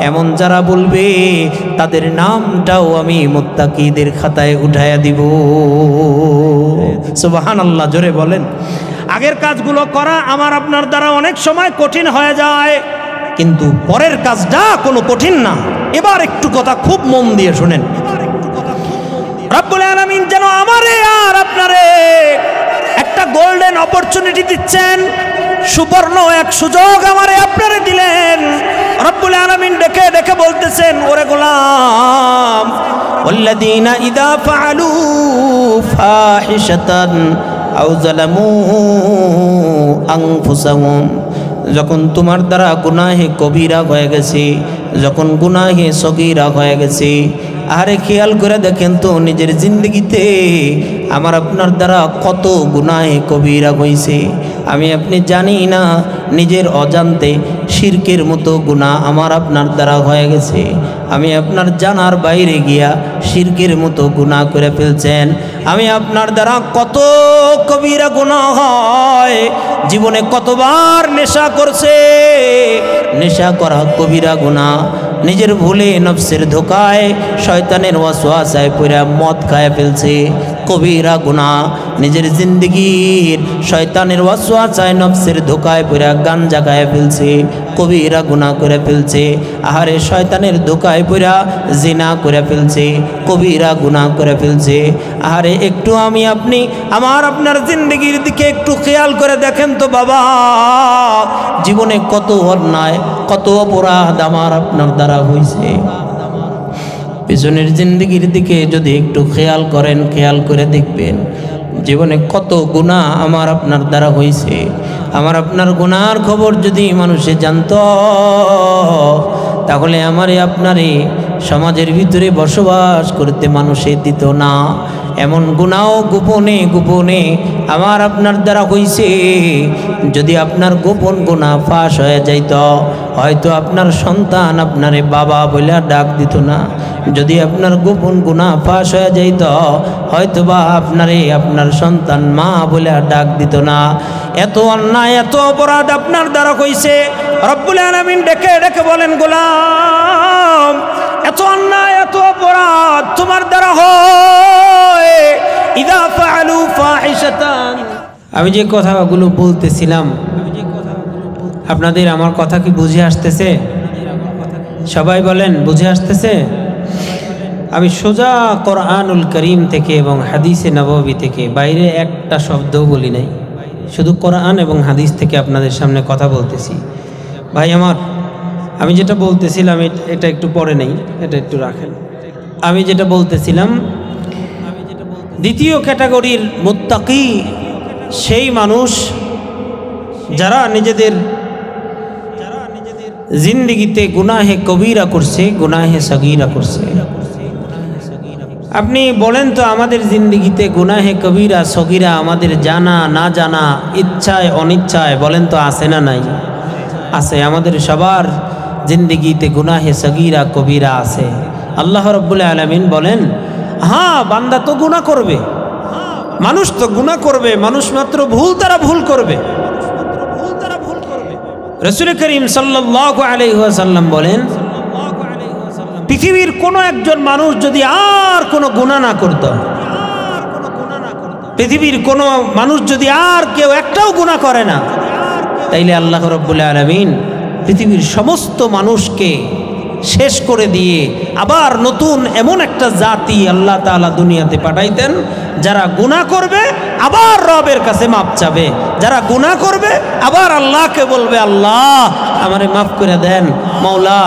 এমন যারা বলবে তাদের নামটাও আমি মুত্তাকিদের খাতায় উঠায়া দিব। সুবহানাল্লাহ, জোরে বলেন। আগের কাজগুলো করা আমার আপনার দ্বারা অনেক সময় কঠিন হয়ে যায়, কিন্তু পরের কাজটা কোনো কঠিন না। এবার একটু কথা খুব মন দিয়ে শুনেন। রব্বুল আলামিন যেন আমারে আর আপনারে একটা গোল্ডেন অপরচুনিটি দিচ্ছেন। সুবর্ণ এক সুযোগ আমারে আপনারে দিলেন। রব্বুল আলামিন ডেকে ডেকে বলতেছেন, ওরে গোলাম, ওয়াল্লাযীনা ইযা ফাআলু ফাহিশাতান আও যালামু আনফুসাহুম, যখন তোমার দ্বারা গুনাহে কবিরা হয়ে গেছে, যখন গুনাহে সগীরা হয়ে গেছে, আরে খেয়াল করে দেখেন তো নিজের জিন্দগিতে আমার আপনার দ্বারা কত গুনাহে কবিরা হয়েছে। আমি আপনি জানি না, নিজের অজান্তে শিরকের মতো গুনাহ আমার আপনার দ্বারা হয়ে গেছে। আমি আপনার জানার বাইরে গিয়া শিরকের মতো গুনাহ করে ফেলছেন। আমি আপনার দ্বারা কত কবিরা গুনাহ হয়, জীবনে কতবার নেশা করছে, নেশা করা কবিরা গুনাহ, নিজের ভুলে নফসের ধোকায় শয়তানের ওয়াসওয়াসায় পড়ে মদ খায় ফেলছে, কবিরা গুনাহ। নিজের জিন্দগির শয়তানের ওয়াসওয়াসায় নফসের ধোকায় পড়ে গাঞ্জা খায় ফেলছে, কবিরা গুনাহ করে ফেলছে। আহারে শয়তানের ধোকায় পড়ে জিনা করে ফেলছে, কবিরা গুনাহ করে ফেলছে। আহারে একটু আমি আপনি আমার আপনার জিন্দগির দিকে একটু খেয়াল করে দেখেন তো বাবা, জীবনে কত অন্যায় কত অপরাধ আমার আপনার দ্বারা হয়েছে। পিছনের জিন্দগির দিকে যদি একটু খেয়াল করেন, খেয়াল করে দেখবেন জীবনে কত গুনাহ আমার আপনার দ্বারা হয়েছে। আমার আপনার গুনার খবর যদি মানুষে জানত, তাহলে আমারে আপনারে সমাজের ভিতরে বসবাস করতে মানুষে দিত না। এমন গুনাহ গোপনে গোপনে আমার আপনার দ্বারা হয়েছে। যদি আপনার গোপন গুনাহ ফাঁস হয়ে যাইত, হয়তো আপনার সন্তান আপনারে বাবা বলে ডাক দিত না। যদি আপনার গোপন গুনাহ ফাঁস হয়ে যাইত, হয়তো বা আপনারে আপনার সন্তান মা বলে ডাক দিত না। এত অন্যায় এত অপরাধ আপনার দ্বারা হয়েছে। রব্বুল আলামিন ডেকে ডেকে বলেন, গোলাম, এত অন্যায় এত অপরাধ তোমার দ্বারা হয়। ইযা ফাআলু ফাহিশাতান, আমি যে কথাগুলো বলতেছিলাম আপনাদের আমার কথা কি বুঝে আসতেছে? সবাই বলেন বুঝে আসতেছে? আমি সোজা কোরআনুল করিম থেকে এবং হাদিসে নববী থেকে বাইরে একটা শব্দও বলি নাই, শুধু কোরআন এবং হাদিস থেকে আপনাদের সামনে কথা বলতেছি। ভাই আমার, আমি যেটা বলতেছিলাম এটা একটু পরে নেই, এটা একটু রাখেন। আমি যেটা বলতেছিলাম, দ্বিতীয় ক্যাটাগরির মুত্তাকি সেই মানুষ যারা নিজেদের জিন্দেগিতে গুনাহে কবিরা করছে, গুনাহে সগীরা করছে। আপনি বলেন তো আমাদের জিন্দেগিতে গুনাহে কবিরা সগীরা আমাদের জানা না জানা, ইচ্ছায় অনিচ্ছায়, বলেন তো আছে না নাই? আছে। আমাদের সবার জিন্দেগিতে গুনাহে সগীরা কবিরা আছে। আল্লাহ রাব্বুল আলামিন বলেন, হ্যাঁ বান্দা তো গুনাহ করবে, মানুষ তো গুনাহ করবে, মানুষ মাত্র ভুল তারা ভুল করবে। রাসূল করিম সাল্লাল্লাহু আলাইহি ওয়াসাল্লাম বলেন, পৃথিবীর কোনো একজন মানুষ যদি আর কোনো গুনাহ না করত, পৃথিবীর কোনো মানুষ যদি আর কেউ একটাও গুনাহ করে না, তাইলে আল্লাহ রাব্বুল আলামিন পৃথিবীর সমস্ত মানুষকে শেষ করে দিয়ে আবার নতুন এমন একটা জাতি আল্লাহ তাআলা দুনিয়াতে পাঠাইতেন, যারা গুনাহ করবে আবার রবের কাছে মাপ চাবে, যারা গুনাহ করবে আবার আল্লাহকে বলবে, আল্লাহ আমারে মাফ করে দেন, মাওলা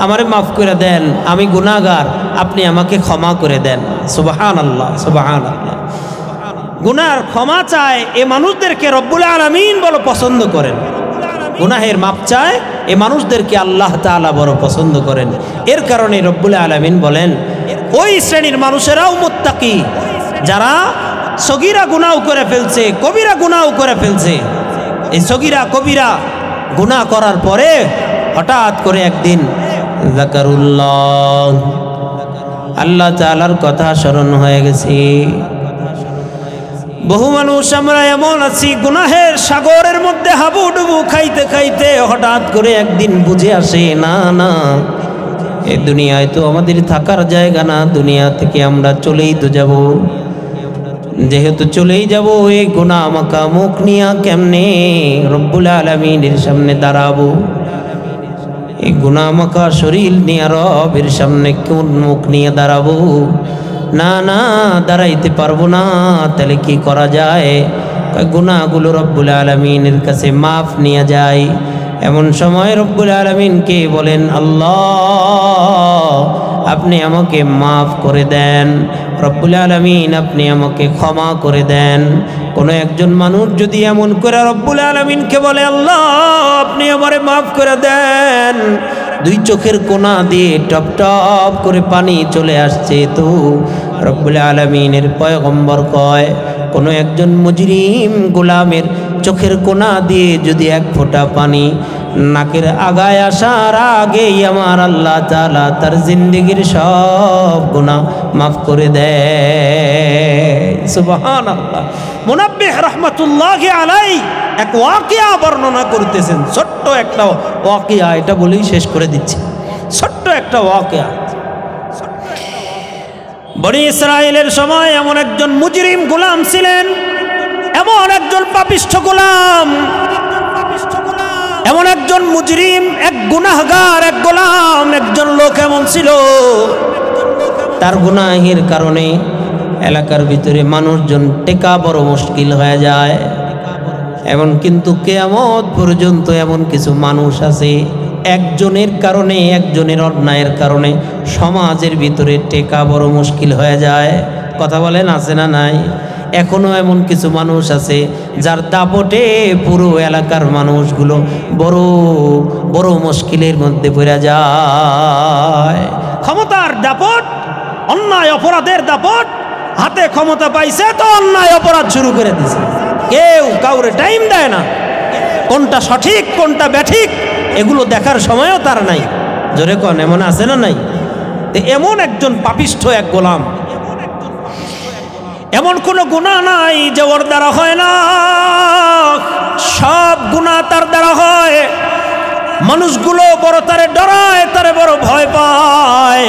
আমারে মাফ করে দেন, আমি গুনাহগার, আপনি আমাকে ক্ষমা করে দেন। সুবহানাল্লাহ, সুবহানাল্লাহ। গুনাহর ক্ষমা চায় এ মানুষদেরকে রব্বুল আলামিন বড় পছন্দ করেন। গুনাহের মাপ চায় এ মানুষদেরকে আল্লাহ তাআলা বড় পছন্দ করেন। এর কারণে রব্বুল আলামিন বলেন, ওই শ্রেণীর মানুষেরাও মুত্তাকি যারা সগীরা গুনাহ করে ফেলছে, কবিরা গুনাহ করে ফেলছে। এই সগীরা কবিরা গুনাহ করার পরে হঠাৎ করে একদিন যাকারুল্লাহ, আল্লাহ তাআলার কথা স্মরণ হয়ে গেছে। বহু মানুষ আমরা এমন আছি, গুনাহের সাগরের মধ্যে হাবুডুবু খাইতে খাইতে হঠাৎ করে একদিন বুঝে আসে, না না, এই দুনিয়ায় তো আমাদের থাকার জায়গা না, দুনিয়া থেকে আমরা চলেই তো যাব। যেহেতু চলেই যাব, এই গুনাহ মাখা মুখ নিয়া কেমনে রব্বুল আলামিনের সামনে দাঁড়াবো? এই গুনাহ মাখা শরীর নিয়ে রবের সামনে কোন মুখ নিয়ে দাঁড়াবো? না না, দাঁড়াইতে পারবো না। তাহলে কি করা যায়? গুনাহগুলো রব্বুল আলামিনের কাছে মাফ নিয়ে যায়। এমন সময় রব্বুল আলামিনকে বলেন, আল্লাহ আপনি আমাকে মাফ করে দেন, রব্বুল আলামিন আপনি আমাকে ক্ষমা করে দেন। কোনো একজন মানুষ যদি এমন করে রব্বুল আলামিনকে বলে, আল্লাহ আপনি আমারে মাফ করে দেন, দুই চোখের কোনা দিয়ে টপ টপ করে পানি চলে আসছে, তো রব্বুল আলামিনের পয়গম্বর কয়, কোনো একজন মুজরিম গোলামের চোখের কোনা দিয়ে যদি এক ফোঁটা পানি নাকের আগায় আসার আগেই আমার আল্লাহ তাআলা তার জিন্দেগির সব গুনাহ মাফ করে দেয়। সুবহানাল্লাহ। মুনাব্বিহ রাহমাতুল্লাহি আলাইহি এক ওয়াকিয়া বর্ণনা করতেছেন, ছোট্ট একটা ওয়াকিয়া, এটা বলেই শেষ করে দিচ্ছি। ছোট্ট একটা ওয়াকিয়া। বনি ইসরাইলের সময় এমন একজন মুজরিম গোলাম ছিলেন, এমন একজন পাপিষ্ঠ গোলাম, এমন একজন মুজরিম, এক গুনাহগার, এক গোলাম, একজন লোক এমন ছিল, তার গুনাহের কারণে এলাকার ভিতরে মানুষজন টেকা বড় মুশকিল হয়ে যায়। এমন কিন্তু কিয়ামত পর্যন্ত এমন কিছু মানুষ আছে, একজনের কারণে, একজনের অন্যায়ের কারণে সমাজের ভিতরে টেকা বড় মুশকিল হয়ে যায়। কথা বলেন, আছে না নাই? এখনো এমন কিছু মানুষ আছে যার দাপটে পুরো এলাকার মানুষগুলো বড় বড় মুশকিলের মধ্যে পড়ে যায়। ক্ষমতার দাপট, অন্যায় অপরাধের দাপট, হাতে ক্ষমতা পাইছে তো অন্যায় অপরাধ শুরু করে দিছে। কেউ কাউরে টাইম দেয় না, কোনটা সঠিক কোনটা ব্যাঠিক এগুলো দেখার সময়ও তার নাই। জোরে কোন, এমন আছে না নাই? এমন একজন পাপিষ্ঠ এক গোলাম, এমন কোনো গুনাহ নাই যে ওর দ্বারা হয় না, সব গুনাহ তার দ্বারা হয়। মানুষগুলো বড় তারে ডরায়, তারে বড় ভয় পায়।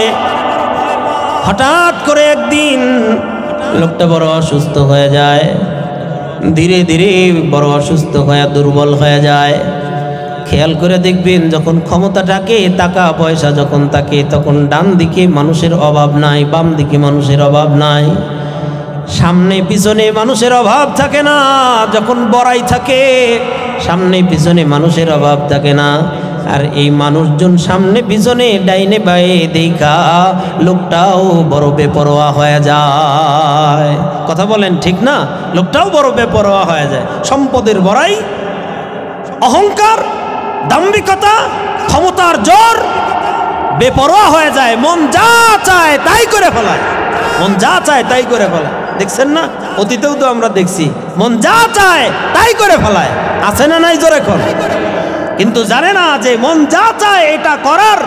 হঠাৎ করে একদিন লোকটা বড় অসুস্থ হয়ে যায়, ধীরে ধীরে বড় অসুস্থ হয়ে দুর্বল হয়ে যায়। খেয়াল করে দেখবেন, যখন ক্ষমতা থাকে, টাকা পয়সা যখন থাকে, তখন ডান দিকে মানুষের অভাব নাই, বাম দিকে মানুষের অভাব নাই, সামনে পিছনে মানুষের অভাব থাকে না। যখন বড়াই থাকে, সামনে পিছনে মানুষের অভাব থাকে না। আর এই মানুষজন সামনে পিছনে ডাইনে বায়ে দেখা লোকটাও বড় বেপরোয়া হয়ে যায়। কথা বলেন ঠিক না? লোকটাও বড় বেপরোয়া হয়ে যায়। সম্পদের বড়াই, অহংকার, দাম্ভিকতা, ক্ষমতার জোর, বেপরোয়া হয়ে যায়। মন যা চায় তাই করে ফেলায়, মন যা চায় তাই করে ফেলায়। দেখছেন না? অতীতেও তো আমরা দেখছি, মন যা চায় তাই করে ফেলায়। আছে না নাই? জোরে কর। কিন্তু জানে না যে মন যা চায় এটা করার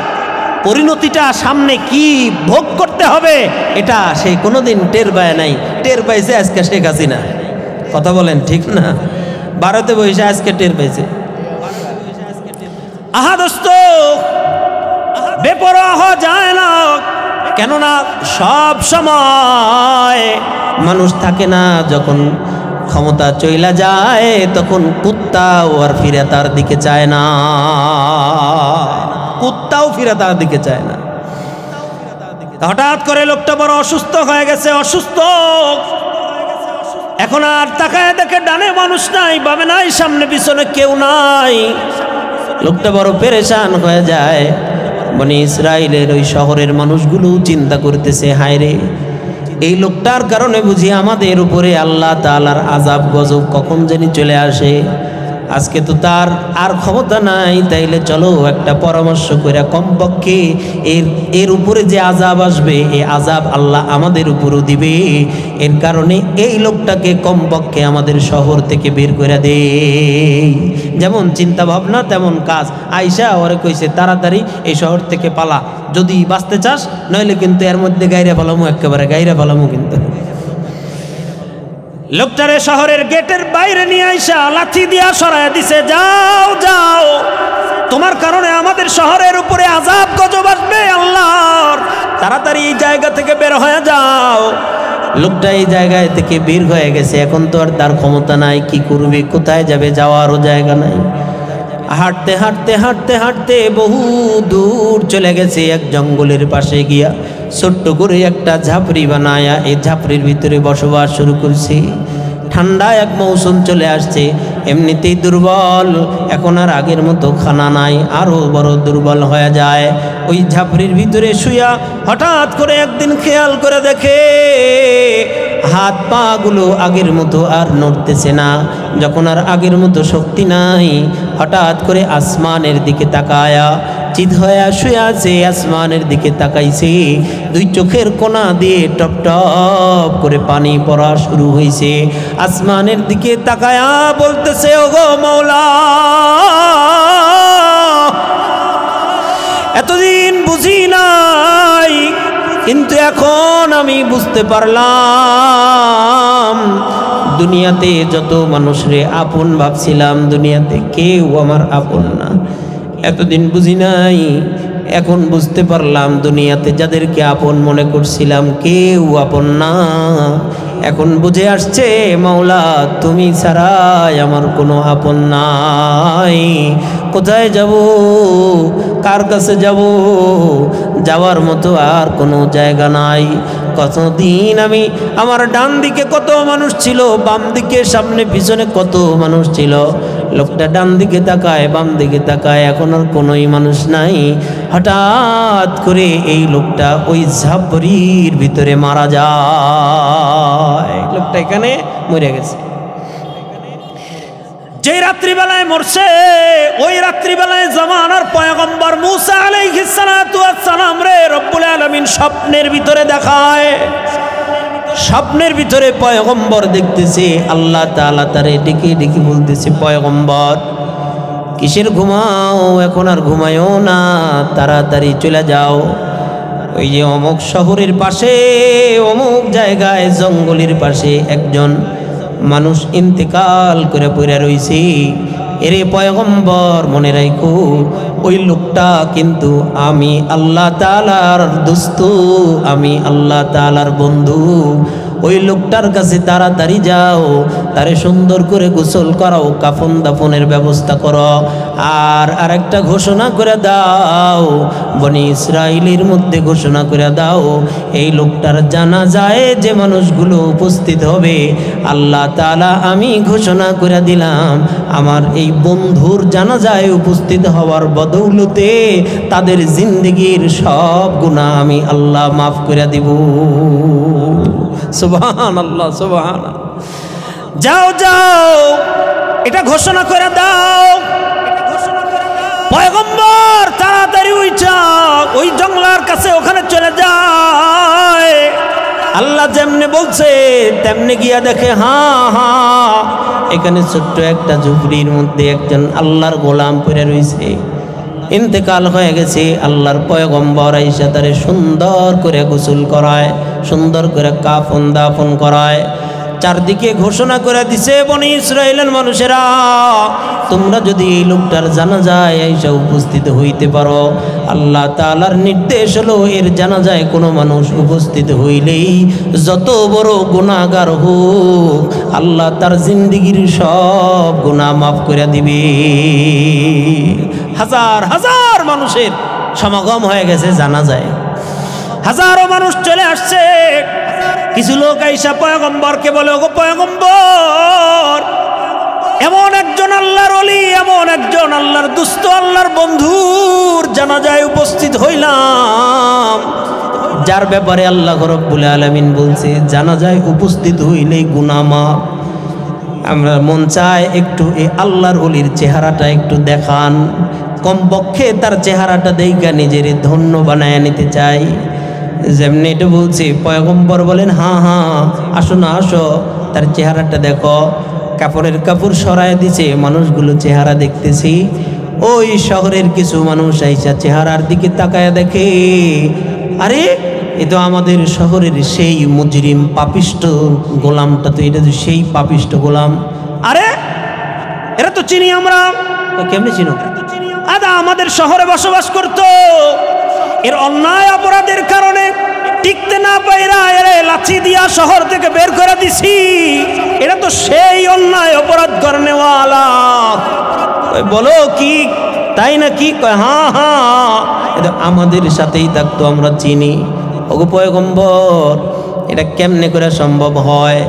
পরিণতিটা সামনে কি ভোগ করতে হবে, এটা সে কোনোদিন টের পায় নাই। টের পাইছে আজকে শেখ হাসিনা। কথা বলেন ঠিক না? ভারতে বসে আজকে টের পাইছে। আহা দোস্ত, বেপরোয়া হওয়া যায় না, কেননা সব সময় মানুষ থাকে না। যখন ক্ষমতা চইলা যায় তখন কুত্তাও আর ফিরে তার দিকে চায় না, কুত্তাও ফিরে তার দিকে চায় না। হঠাৎ করে লোকটা বড় অসুস্থ হয়ে গেছে, অসুস্থ। এখন আর তাকায় দেখে ডানে মানুষ নাই, বামে নাই, সামনে পিছনে কেউ নাই। লোকটা বড় পেরেশান হয়ে যায়। বনি ইসরাইলের ওই শহরের মানুষগুলো চিন্তা করতেছে, হায় রে, এই লোকটার কারণে বুঝি আমাদের উপরে আল্লাহ তাআলার আযাব গজব কখন জানি চলে আসে। আজকে তো তার আর ক্ষমতা নাই, তাইলে চলো একটা পরামর্শ করে কমপক্ষে এর উপরে যে আযাব আসবে, এই আযাব আল্লাহ আমাদের উপরও দিবে। এর কারণে এই লোকটাকে কমপক্ষে আমাদের শহর থেকে বের করে দেই। যেমন চিন্তা ভাবনা তেমন কাজ। আইসা ওরে কইছে, তাড়াতাড়ি এই শহর থেকে পালা যদি বাঁচতে চাস, নইলে কিন্তু এর মধ্যে গাইরা ফেলামু, একেবারে গাইরা ফেলামু। কিন্তু লোকটারে শহরের গেটের বাইরে নিয়ে আইসা লাঠি দিয়া সরাইয়া দিছে, যাও যাও, তোমার কারণে আমাদের শহরের উপরে আযাব গজব আসবে আল্লাহর, তাড়াতাড়ি এই জায়গা থেকে বের হয়ে যাও। লোকটা এই জায়গায় থেকে বের হয়ে গেছে, এখন তো আর তার ক্ষমতা নাই, কি করবে, কোথায় যাবে, যাওয়ারও জায়গা নাই। হাঁটতে হাঁটতে হাঁটতে হাঁটতে বহু দূর চলে গেছে। এক জঙ্গলের পাশে গিয়া ছোট্ট করে একটা ঝাপড়ি বানায়া এই ঝাপড়ির ভিতরে বসবাস শুরু করছে। ঠান্ডা এক মৌসুম চলে আসছে, এমনিতেই দুর্বল, এখন আর আগের মতো খানা নাই, আরও বড় দুর্বল হয়ে যায়। ওই ঝাপড়ির ভিতরে শুয়া হঠাৎ করে একদিন খেয়াল করে দেখে হাত পা গুলো আগের মতো আর নড়তেছে না। যখন আর আগের মতো শক্তি নাই, হঠাৎ করে আসমানের দিকে তাকায়া চিত হয়ে শুয়ে আছে, আসমানের দিকে তাকাইছে, দুই চোখের কোনা দিয়ে টপ টপ করে পানি পড়া শুরু হয়েছে। আসমানের দিকে তাকায়া বলতেছে, ওগো মওলা, এতদিন বুঝি নাই, কিন্তু এখন আমি বুঝতে পারলাম, দুনিয়াতে যত মানুষরে আপন ভাবছিলাম, দুনিয়াতে কেউ আমার আপন না। এতদিন বুঝি নাই, এখন বুঝতে পারলাম, দুনিয়াতে যাদেরকে আপন মনে করছিলাম কেউ আপন না। এখন বুঝে আসছে, মাওলা তুমি ছাড়াই আমার কোনো আপন নাই। কোথায় যাব, কার কাছে যাব, যাওয়ার মতো আর কোনো জায়গা নাই। কতদিন আমি, আমার ডান দিকে কত মানুষ ছিল, বাম দিকে সামনে পিছনে কত মানুষ ছিল, লোকটা ডান দিকে তাকায় বাম দিকে তাকায়, এখন আর কোনোই মানুষ নাই। হঠাৎ করে এই লোকটা ওই ঝাপড়ির ভিতরে মারা যায়। লোকটা এখানে মরে গেছে। যে রাত্রিবেলায় মরছে, ওই রাত্রিবেলায় জামানার পয়গম্বর মুসা আলাইহিস সালাতু ওয়াস সালাম রে রব্বুল আলামিন স্বপ্নের ভিতরে দেখায়। স্বপ্নের ভিতরে পয়গম্বর দেখতেছে, আল্লাহ তাআলা তারে ডেকে ডেকে বলতেছে, পয়গম্বর কিসের ঘুমাও, এখন আর ঘুমায়ও না, তাড়াতাড়ি চলে যাও। ওই যে অমুক শহরের পাশে, অমুক জায়গায় জঙ্গলের পাশে একজন মানুষ ইন্তেকাল করে পড়ে রইছে। এরে পয়গম্বর মনে রাখো, ওই লোকটা কিন্তু আমি আল্লাহ তাআলার দোস্ত, আমি আল্লাহ তাআলার বন্ধু। ওই লোকটার কাছে তাড়াতাড়ি যাও, তারে সুন্দর করে গোসল করাও, কাফন দাফনের ব্যবস্থা করো। আর আরেকটা ঘোষণা করে দাও, বনি ইসরাইলের মধ্যে ঘোষণা করে দাও, এই লোকটার জানাজায় যে মানুষগুলো উপস্থিত হবে, আল্লাহ তাআলা আমি ঘোষণা করে দিলাম, আমার এই বন্ধুর জানাজায় উপস্থিত হওয়ার বদৌলতে তাদের জিন্দেগির সব গুনাহ আমি আল্লাহ মাফ করে দিব। সুবহানাল্লাহ, সুবহানাল্লাহ। যাও যাও, এটা ঘোষণা করে দাও। পয়গম্বর তাড়াতাড়ি উঠা ওই জঙ্গলার কাছে ওখানে চলে যায়। আল্লাহ যেমনে বলছে তেমনি গিয়া দেখে, হ্যাঁ, এখানে ছোট্ট একটা ঝুপড়ির মধ্যে একজন আল্লাহর গোলাম পড়ে রয়েছে, ইন্তেকাল হয়ে গেছে। আল্লাহর পয়গম্বর আইসা তারে সুন্দর করে গোসল করায়, সুন্দর করে কাফন দাফন করায়। চারদিকে ঘোষণা করে দিছে, বনি ইসরাইলের মানুষেরা, তোমরা যদি এই লোকটার জানাজায় আইসা উপস্থিত হইতে পারো, আল্লাহ তাআলার নির্দেশ হলো, এর জানাজায় কোনো মানুষ উপস্থিত হইলেই যত বড় গুনাহগার হোক, আল্লাহ তার জিন্দেগির সব গুনাহ মাফ করে দিবে। হাজার হাজার মানুষের সমাগম হয়ে গেছে জানাজায়, হাজারো মানুষ চলে আসছে। কিছু লোক আইসা পয়গম্বরকে বলে, ওগো পয়গম্বর, এমন একজন আল্লাহর ওলি, এমন একজন আল্লাহর দুস্থ, আল্লাহর বন্ধুর জানাজায় উপস্থিত হইলাম, যার ব্যাপারে আল্লাহ রাব্বুল আলামিন বলছে জানাজায় উপস্থিত হইলেই গুনাহ মাফ। আমরা মন চায় একটু এই আল্লাহর ওলির চেহারাটা একটু দেখান, কমপক্ষে তার চেহারাটা দেখা নিজের ধন্য বানায় নিতে চাই। যেমনি এটা বলছি, পয়গম্বর বলেন, হ্যাঁ, আসো না, আসো, তার চেহারাটা দেখো। কাপড়ের কাপড় সরায় দিছে, মানুষগুলো চেহারা দেখতেছি। ওই শহরের কিছু মানুষ আইসা চেহারার দিকে তাকায় দেখে, আরে এ তো আমাদের শহরের সেই মুজরিম পাপিষ্ট গোলামটা, তো এটা তো সেই পাপিষ্ট গোলাম। আরে এরা তো চিনি আমরা। কেমনে চিনো? আদা আমাদের শহরে বসবাস করতো, এর অন্যায় অপরাধের কারণে টিকতে না পাইরা এরে লাঠি দিয়া শহর থেকে বের করে দিছি। এটা তো সেই অন্যায় অপরাধ করনেওয়ালা। বলো কি তাই না? কি কয়? হ্যাঁ, এটা আমাদের সাথেই থাকতো, আমরা চিনি। ওগো পয়গম্বর, এটা কেমনে করে সম্ভব হয়?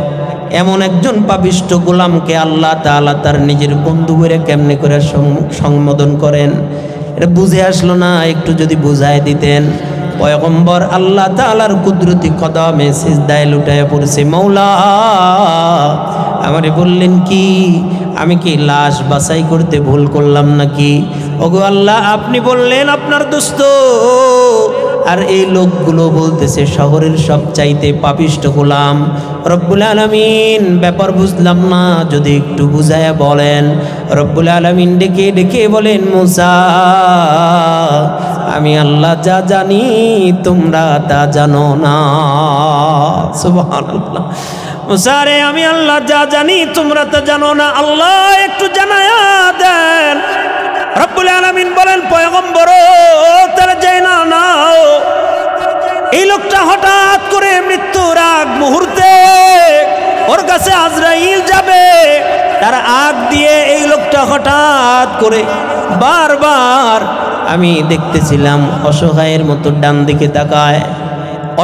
এমন একজন পাপিষ্ঠ গোলামকে আল্লাহ তাআলা তার নিজের বন্ধু করে কেমনে করে সম্বোধন করেন? এটা বুঝে আসলো না, একটু যদি বুঝায় দিতেন। পয়গম্বর আল্লাহ তাআলার কুদরতি কদমে সিজদায় লুটায় পড়ছে। মাওলা আমারে বললেন কি, আমি কি লাশ বাছাই করতে ভুল করলাম নাকি? ওগো আল্লাহ, আপনি বললেন আপনার দোস্ত, আর এই লোকগুলো বলতেছে শহরের সবচাইতে পাপিষ্ঠ গোলাম। রব্বুল আলামিন ব্যাপার বুঝলাম না, যদি একটু বুঝায়া বলেন। রব্বুল আলামিন ডেকে ডেকে বলেন, মুসা আমি আল্লাহ যা জানি তোমরা তা জানো না। সুবহানাল্লাহ। মুসা রে, আমি আল্লাহ যা জানি তোমরা তা জানো না, আল্লাহ একটু জানায়া দেন। রব্বুল আলামিন বলেন, পয়গম্বর তারা যায় না নাও। এই লোকটা হঠাৎ করে মৃত্যুর আগ মুহূর্তে ওর কাছে আজরাইল যাবে, তার আগ দিয়ে এই লোকটা হঠাৎ করে বারবার আমি দেখতেছিলাম অসহায়ের মতো ডান দিকে তাকায়,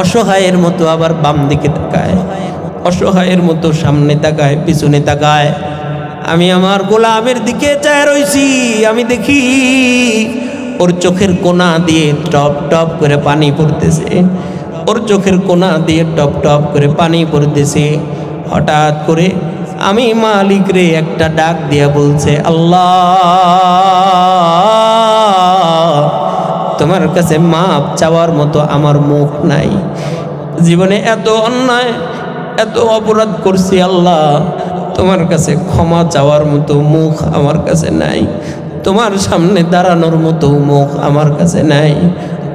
অসহায়ের মতো আবার বাম দিকে তাকায়, অসহায়ের মতো সামনে তাকায়, পিছনে তাকায়। আমি আমার গোলামের দিকে চায় রইছি, আমি দেখি ওর চোখের কোনা দিয়ে টপ টপ করে পানি পড়তেছে, ওর চোখের কোনা দিয়ে টপ টপ করে পানি পড়তেছে। হঠাৎ করে আমি মালিক রে একটা ডাক দিয়া বলছে, আল্লাহ তোমার কাছে মাপ চাওয়ার মতো আমার মুখ নাই, জীবনে এত অন্যায় এত অপরাধ করছি আল্লাহ, তোমার কাছে ক্ষমা চাওয়ার মতো মুখ আমার কাছে নাই, তোমার সামনে দাঁড়ানোর মতো মুখ আমার কাছে নাই।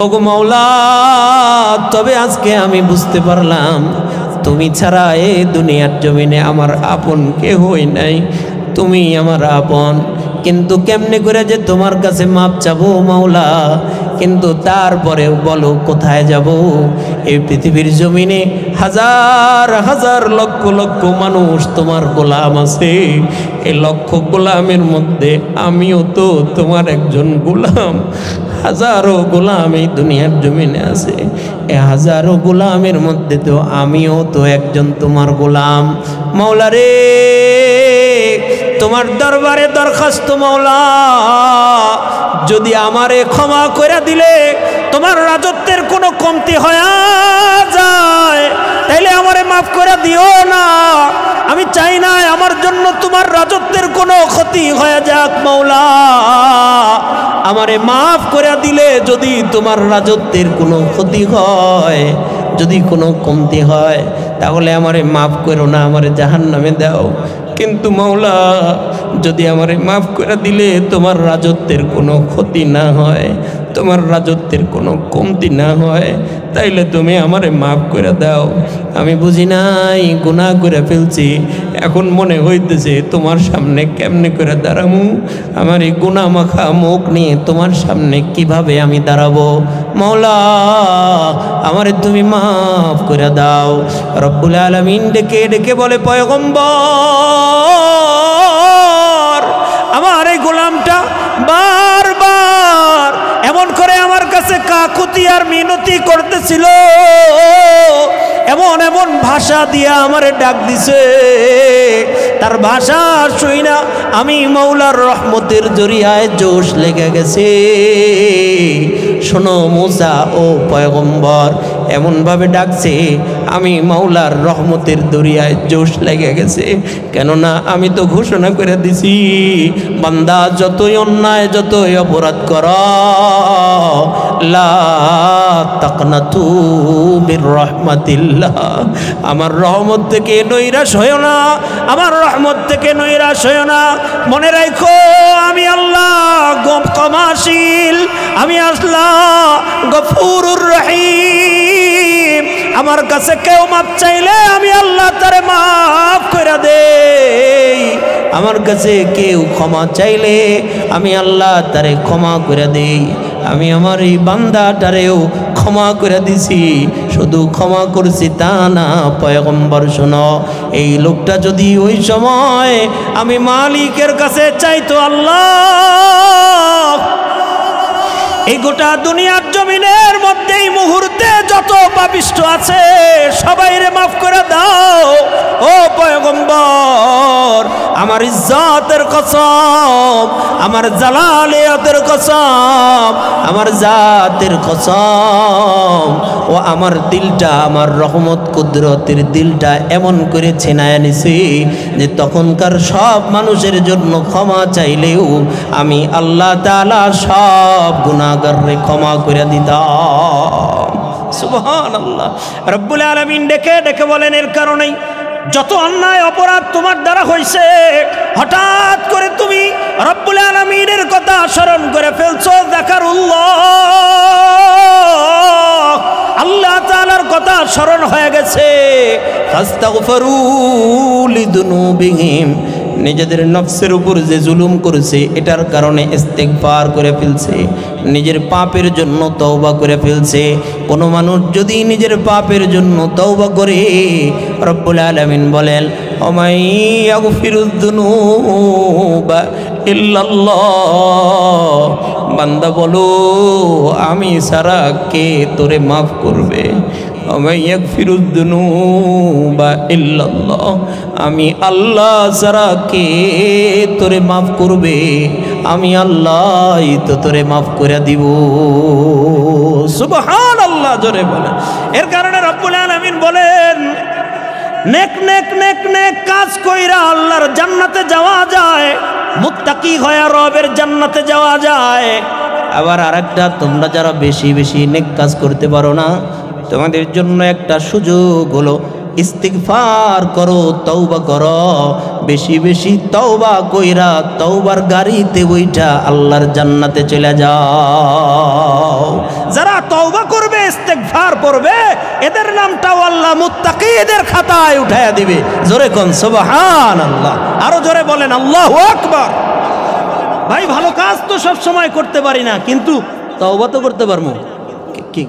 ওগো মাওলা, তবে আজকে আমি বুঝতে পারলাম তুমি ছাড়া এই দুনিয়ার জমিনে আমার আপন কেহই নাই, তুমি আমার আপন। কিন্তু কেমনে করে যে তোমার কাছে মাপ চাবো মাওলা, কিন্তু তারপরেও বলো কোথায় যাব? এই পৃথিবীর জমিনে হাজার হাজার লক্ষ লক্ষ মানুষ তোমার গোলাম আছে, এই লক্ষ গোলামের মধ্যে আমিও তো তোমার একজন গোলাম। হাজারো গোলাম এই দুনিয়ার জমিনে আছে, এই হাজারো গোলামের মধ্যে তো আমিও তো একজন তোমার গোলাম। মাওলা রে, তোমার দরবারে দরখাস্ত মাওলা, যদি আমারে ক্ষমা করে দিলে তোমার রাজত্বের কোনো কমতি হয়ে যায়, তাইলে আমারে মাফ করে দিও না। আমি চাই না আমার জন্য তোমার রাজত্বের কোনো ক্ষতি হয়ে যাক মাওলা। আমারে মাফ করে দিলে যদি তোমার রাজত্বের কোনো ক্ষতি হয়, যদি কোনো কমতি হয়, তাহলে আমারে মাফ করো না, আমারে জাহান্নামে দাও। কিন্তু মাওলা, যদি আমারে মাফ করে দিলে তোমার রাজত্বের কোনো ক্ষতি না হয়, তোমার রাজত্বের কোনো কমতি না হয়, তাইলে তুমি আমারে মাফ করে দাও। আমি বুঝি নাই, গুনাহ করে ফেলছি, এখন মনে হইতেছে তোমার সামনে কেমনে করে দাঁড়াবো, আমার এই গুনাহ মাখা মুখ নিয়ে তোমার সামনে কিভাবে আমি দাঁড়াবো। মাওলা, আমারে তুমি মাফ করে দাও। রব্বুল আলামিন ডেকে ডেকে বলে, পয়গম্বর আমার এই গোলামটা বারবার এমন করে আমার কাছে কাকুতি আর মিনতি করতেছিল, এমন এমন ভাষা দিয়া আমারে ডাক দিছে, তার ভাষা শুই না আমি মাওলার রহমতের জরিয়ায় জোশ লেগে গেছে। শোনো মুসা ও পয়গম্বর, এমনভাবে ডাকছে আমি মাওলার রহমতের দরিয়ায় জোশ লেগে গেছে। কেননা আমি তো ঘোষণা করে দিছি, বান্দা যতই অন্যায় যতই অপরাধ কর, লা তাকনাতু মির রাহমাতিল্লাহ, আমার রহমত থেকে নৈরাশ হয়ো না, আমার রহমত থেকে নৈরাশ হয়ো না। মনে রাখো আমি আল্লাহ ক্ষমাশীল, আমি আল্লাহ গফুরুর রহিম। আমার কাছে কেউ মাপ চাইলে আমি আল্লাহ তারে মাফ করে দেই, আমার কাছে কেউ ক্ষমা চাইলে আমি আল্লাহ তারে ক্ষমা করে দেই। আমি আমার এই বান্দাটারেও ক্ষমা করে দিছি, শুধু ক্ষমা করছি তা না পয়গম্বর শোনো, এই লোকটা যদি ওই সময় আমি মালিকের কাছে চাইতো, আল্লাহ এই গোটা দুনিয়ার জমিনের মধ্যে এই মুহূর্তে যত পাপিষ্ঠ আছে সবাইরে মাফ করে দাও, ও পয়গম্বর আমার ইজ্জতের কসম, আমার জালালিয়াতের কসম, আমার জাতের কসম, ও আমার দিলটা, আমার রহমত কুদরতের দিলটা এমন করে ছেনায় নিছি যে তখনকার সব মানুষের জন্য ক্ষমা চাইলেও আমি আল্লাহ তাআলা সব গুনাহগাররে ক্ষমা করে দিতাম। সুবহানাল্লাহ। রব্বুল আলামিন ডেকে ডেকে বলেন, এর কারণেই যত অন্যায় অপরাধ তোমার দ্বারা হয়েছে, হঠাৎ করে তুমি রব্বুল আলামিনের কথা স্মরণ করে ফেলছো, যাকারুল্লাহ, আল্লাহ তাআলার কথা স্মরণ হয়ে গেছে। ফাস্তাগফিরু লিযুনুবিহিম, নিজেদের নফসের উপর যে জুলুম করেছে এটার কারণে ইস্তেগফার করে ফেলছে, নিজের পাপের জন্য তওবা করে ফেলছে। কোনো মানুষ যদি নিজের পাপের জন্য তওবা করে, রব্বুল আলামিন বলেন, ওমাই ইয়াগফিরুয যুনুবা ইল্লাল্লাহ, বান্দা বলো আমি ছাড়া কে তোরে মাফ করবে? ওমাই ইয়াগফিরুয যুনুবা ইল্লাল্লাহ, আমি আল্লাহ ছাড়া কে তোরে মাফ করবে? আমি আল্লাহই তো তোরে মাফ করে দিব। সুবহানাল্লাহ, জোরে বলেন। এর কারণে রব্বুল আলামিন বলেন, নেক নেক নেক নেক কাজ কইরা আল্লাহর জান্নাতে যাওয়া যায়, মুত্তাকি হয়ে রবের জান্নাতে যাওয়া যায়। আবার আরেকটা, তোমরা যারা বেশি বেশি নেক কাজ করতে পারো না, তোমাদের জন্য একটা সুযোগ হলো ইস্তিগফার করো, তওবা করো, বেশি বেশি তওবা কইরা তওবার গাড়িতে বইটা আল্লাহর জান্নাতে চলে যাও। যারা তওবা করবে, ইস্তিগফার করবে, এদের নামটাও আল্লাহ মুত্তাকিদের খাতায় উঠায়া দিবে। জোরে কোন সুবহানাল্লাহ, আরো জোরে বলেন আল্লাহু আকবার। ভাই, ভালো কাজ তো সব সময় করতে পারি না, কিন্তু তওবা তো করতে পারবো। কি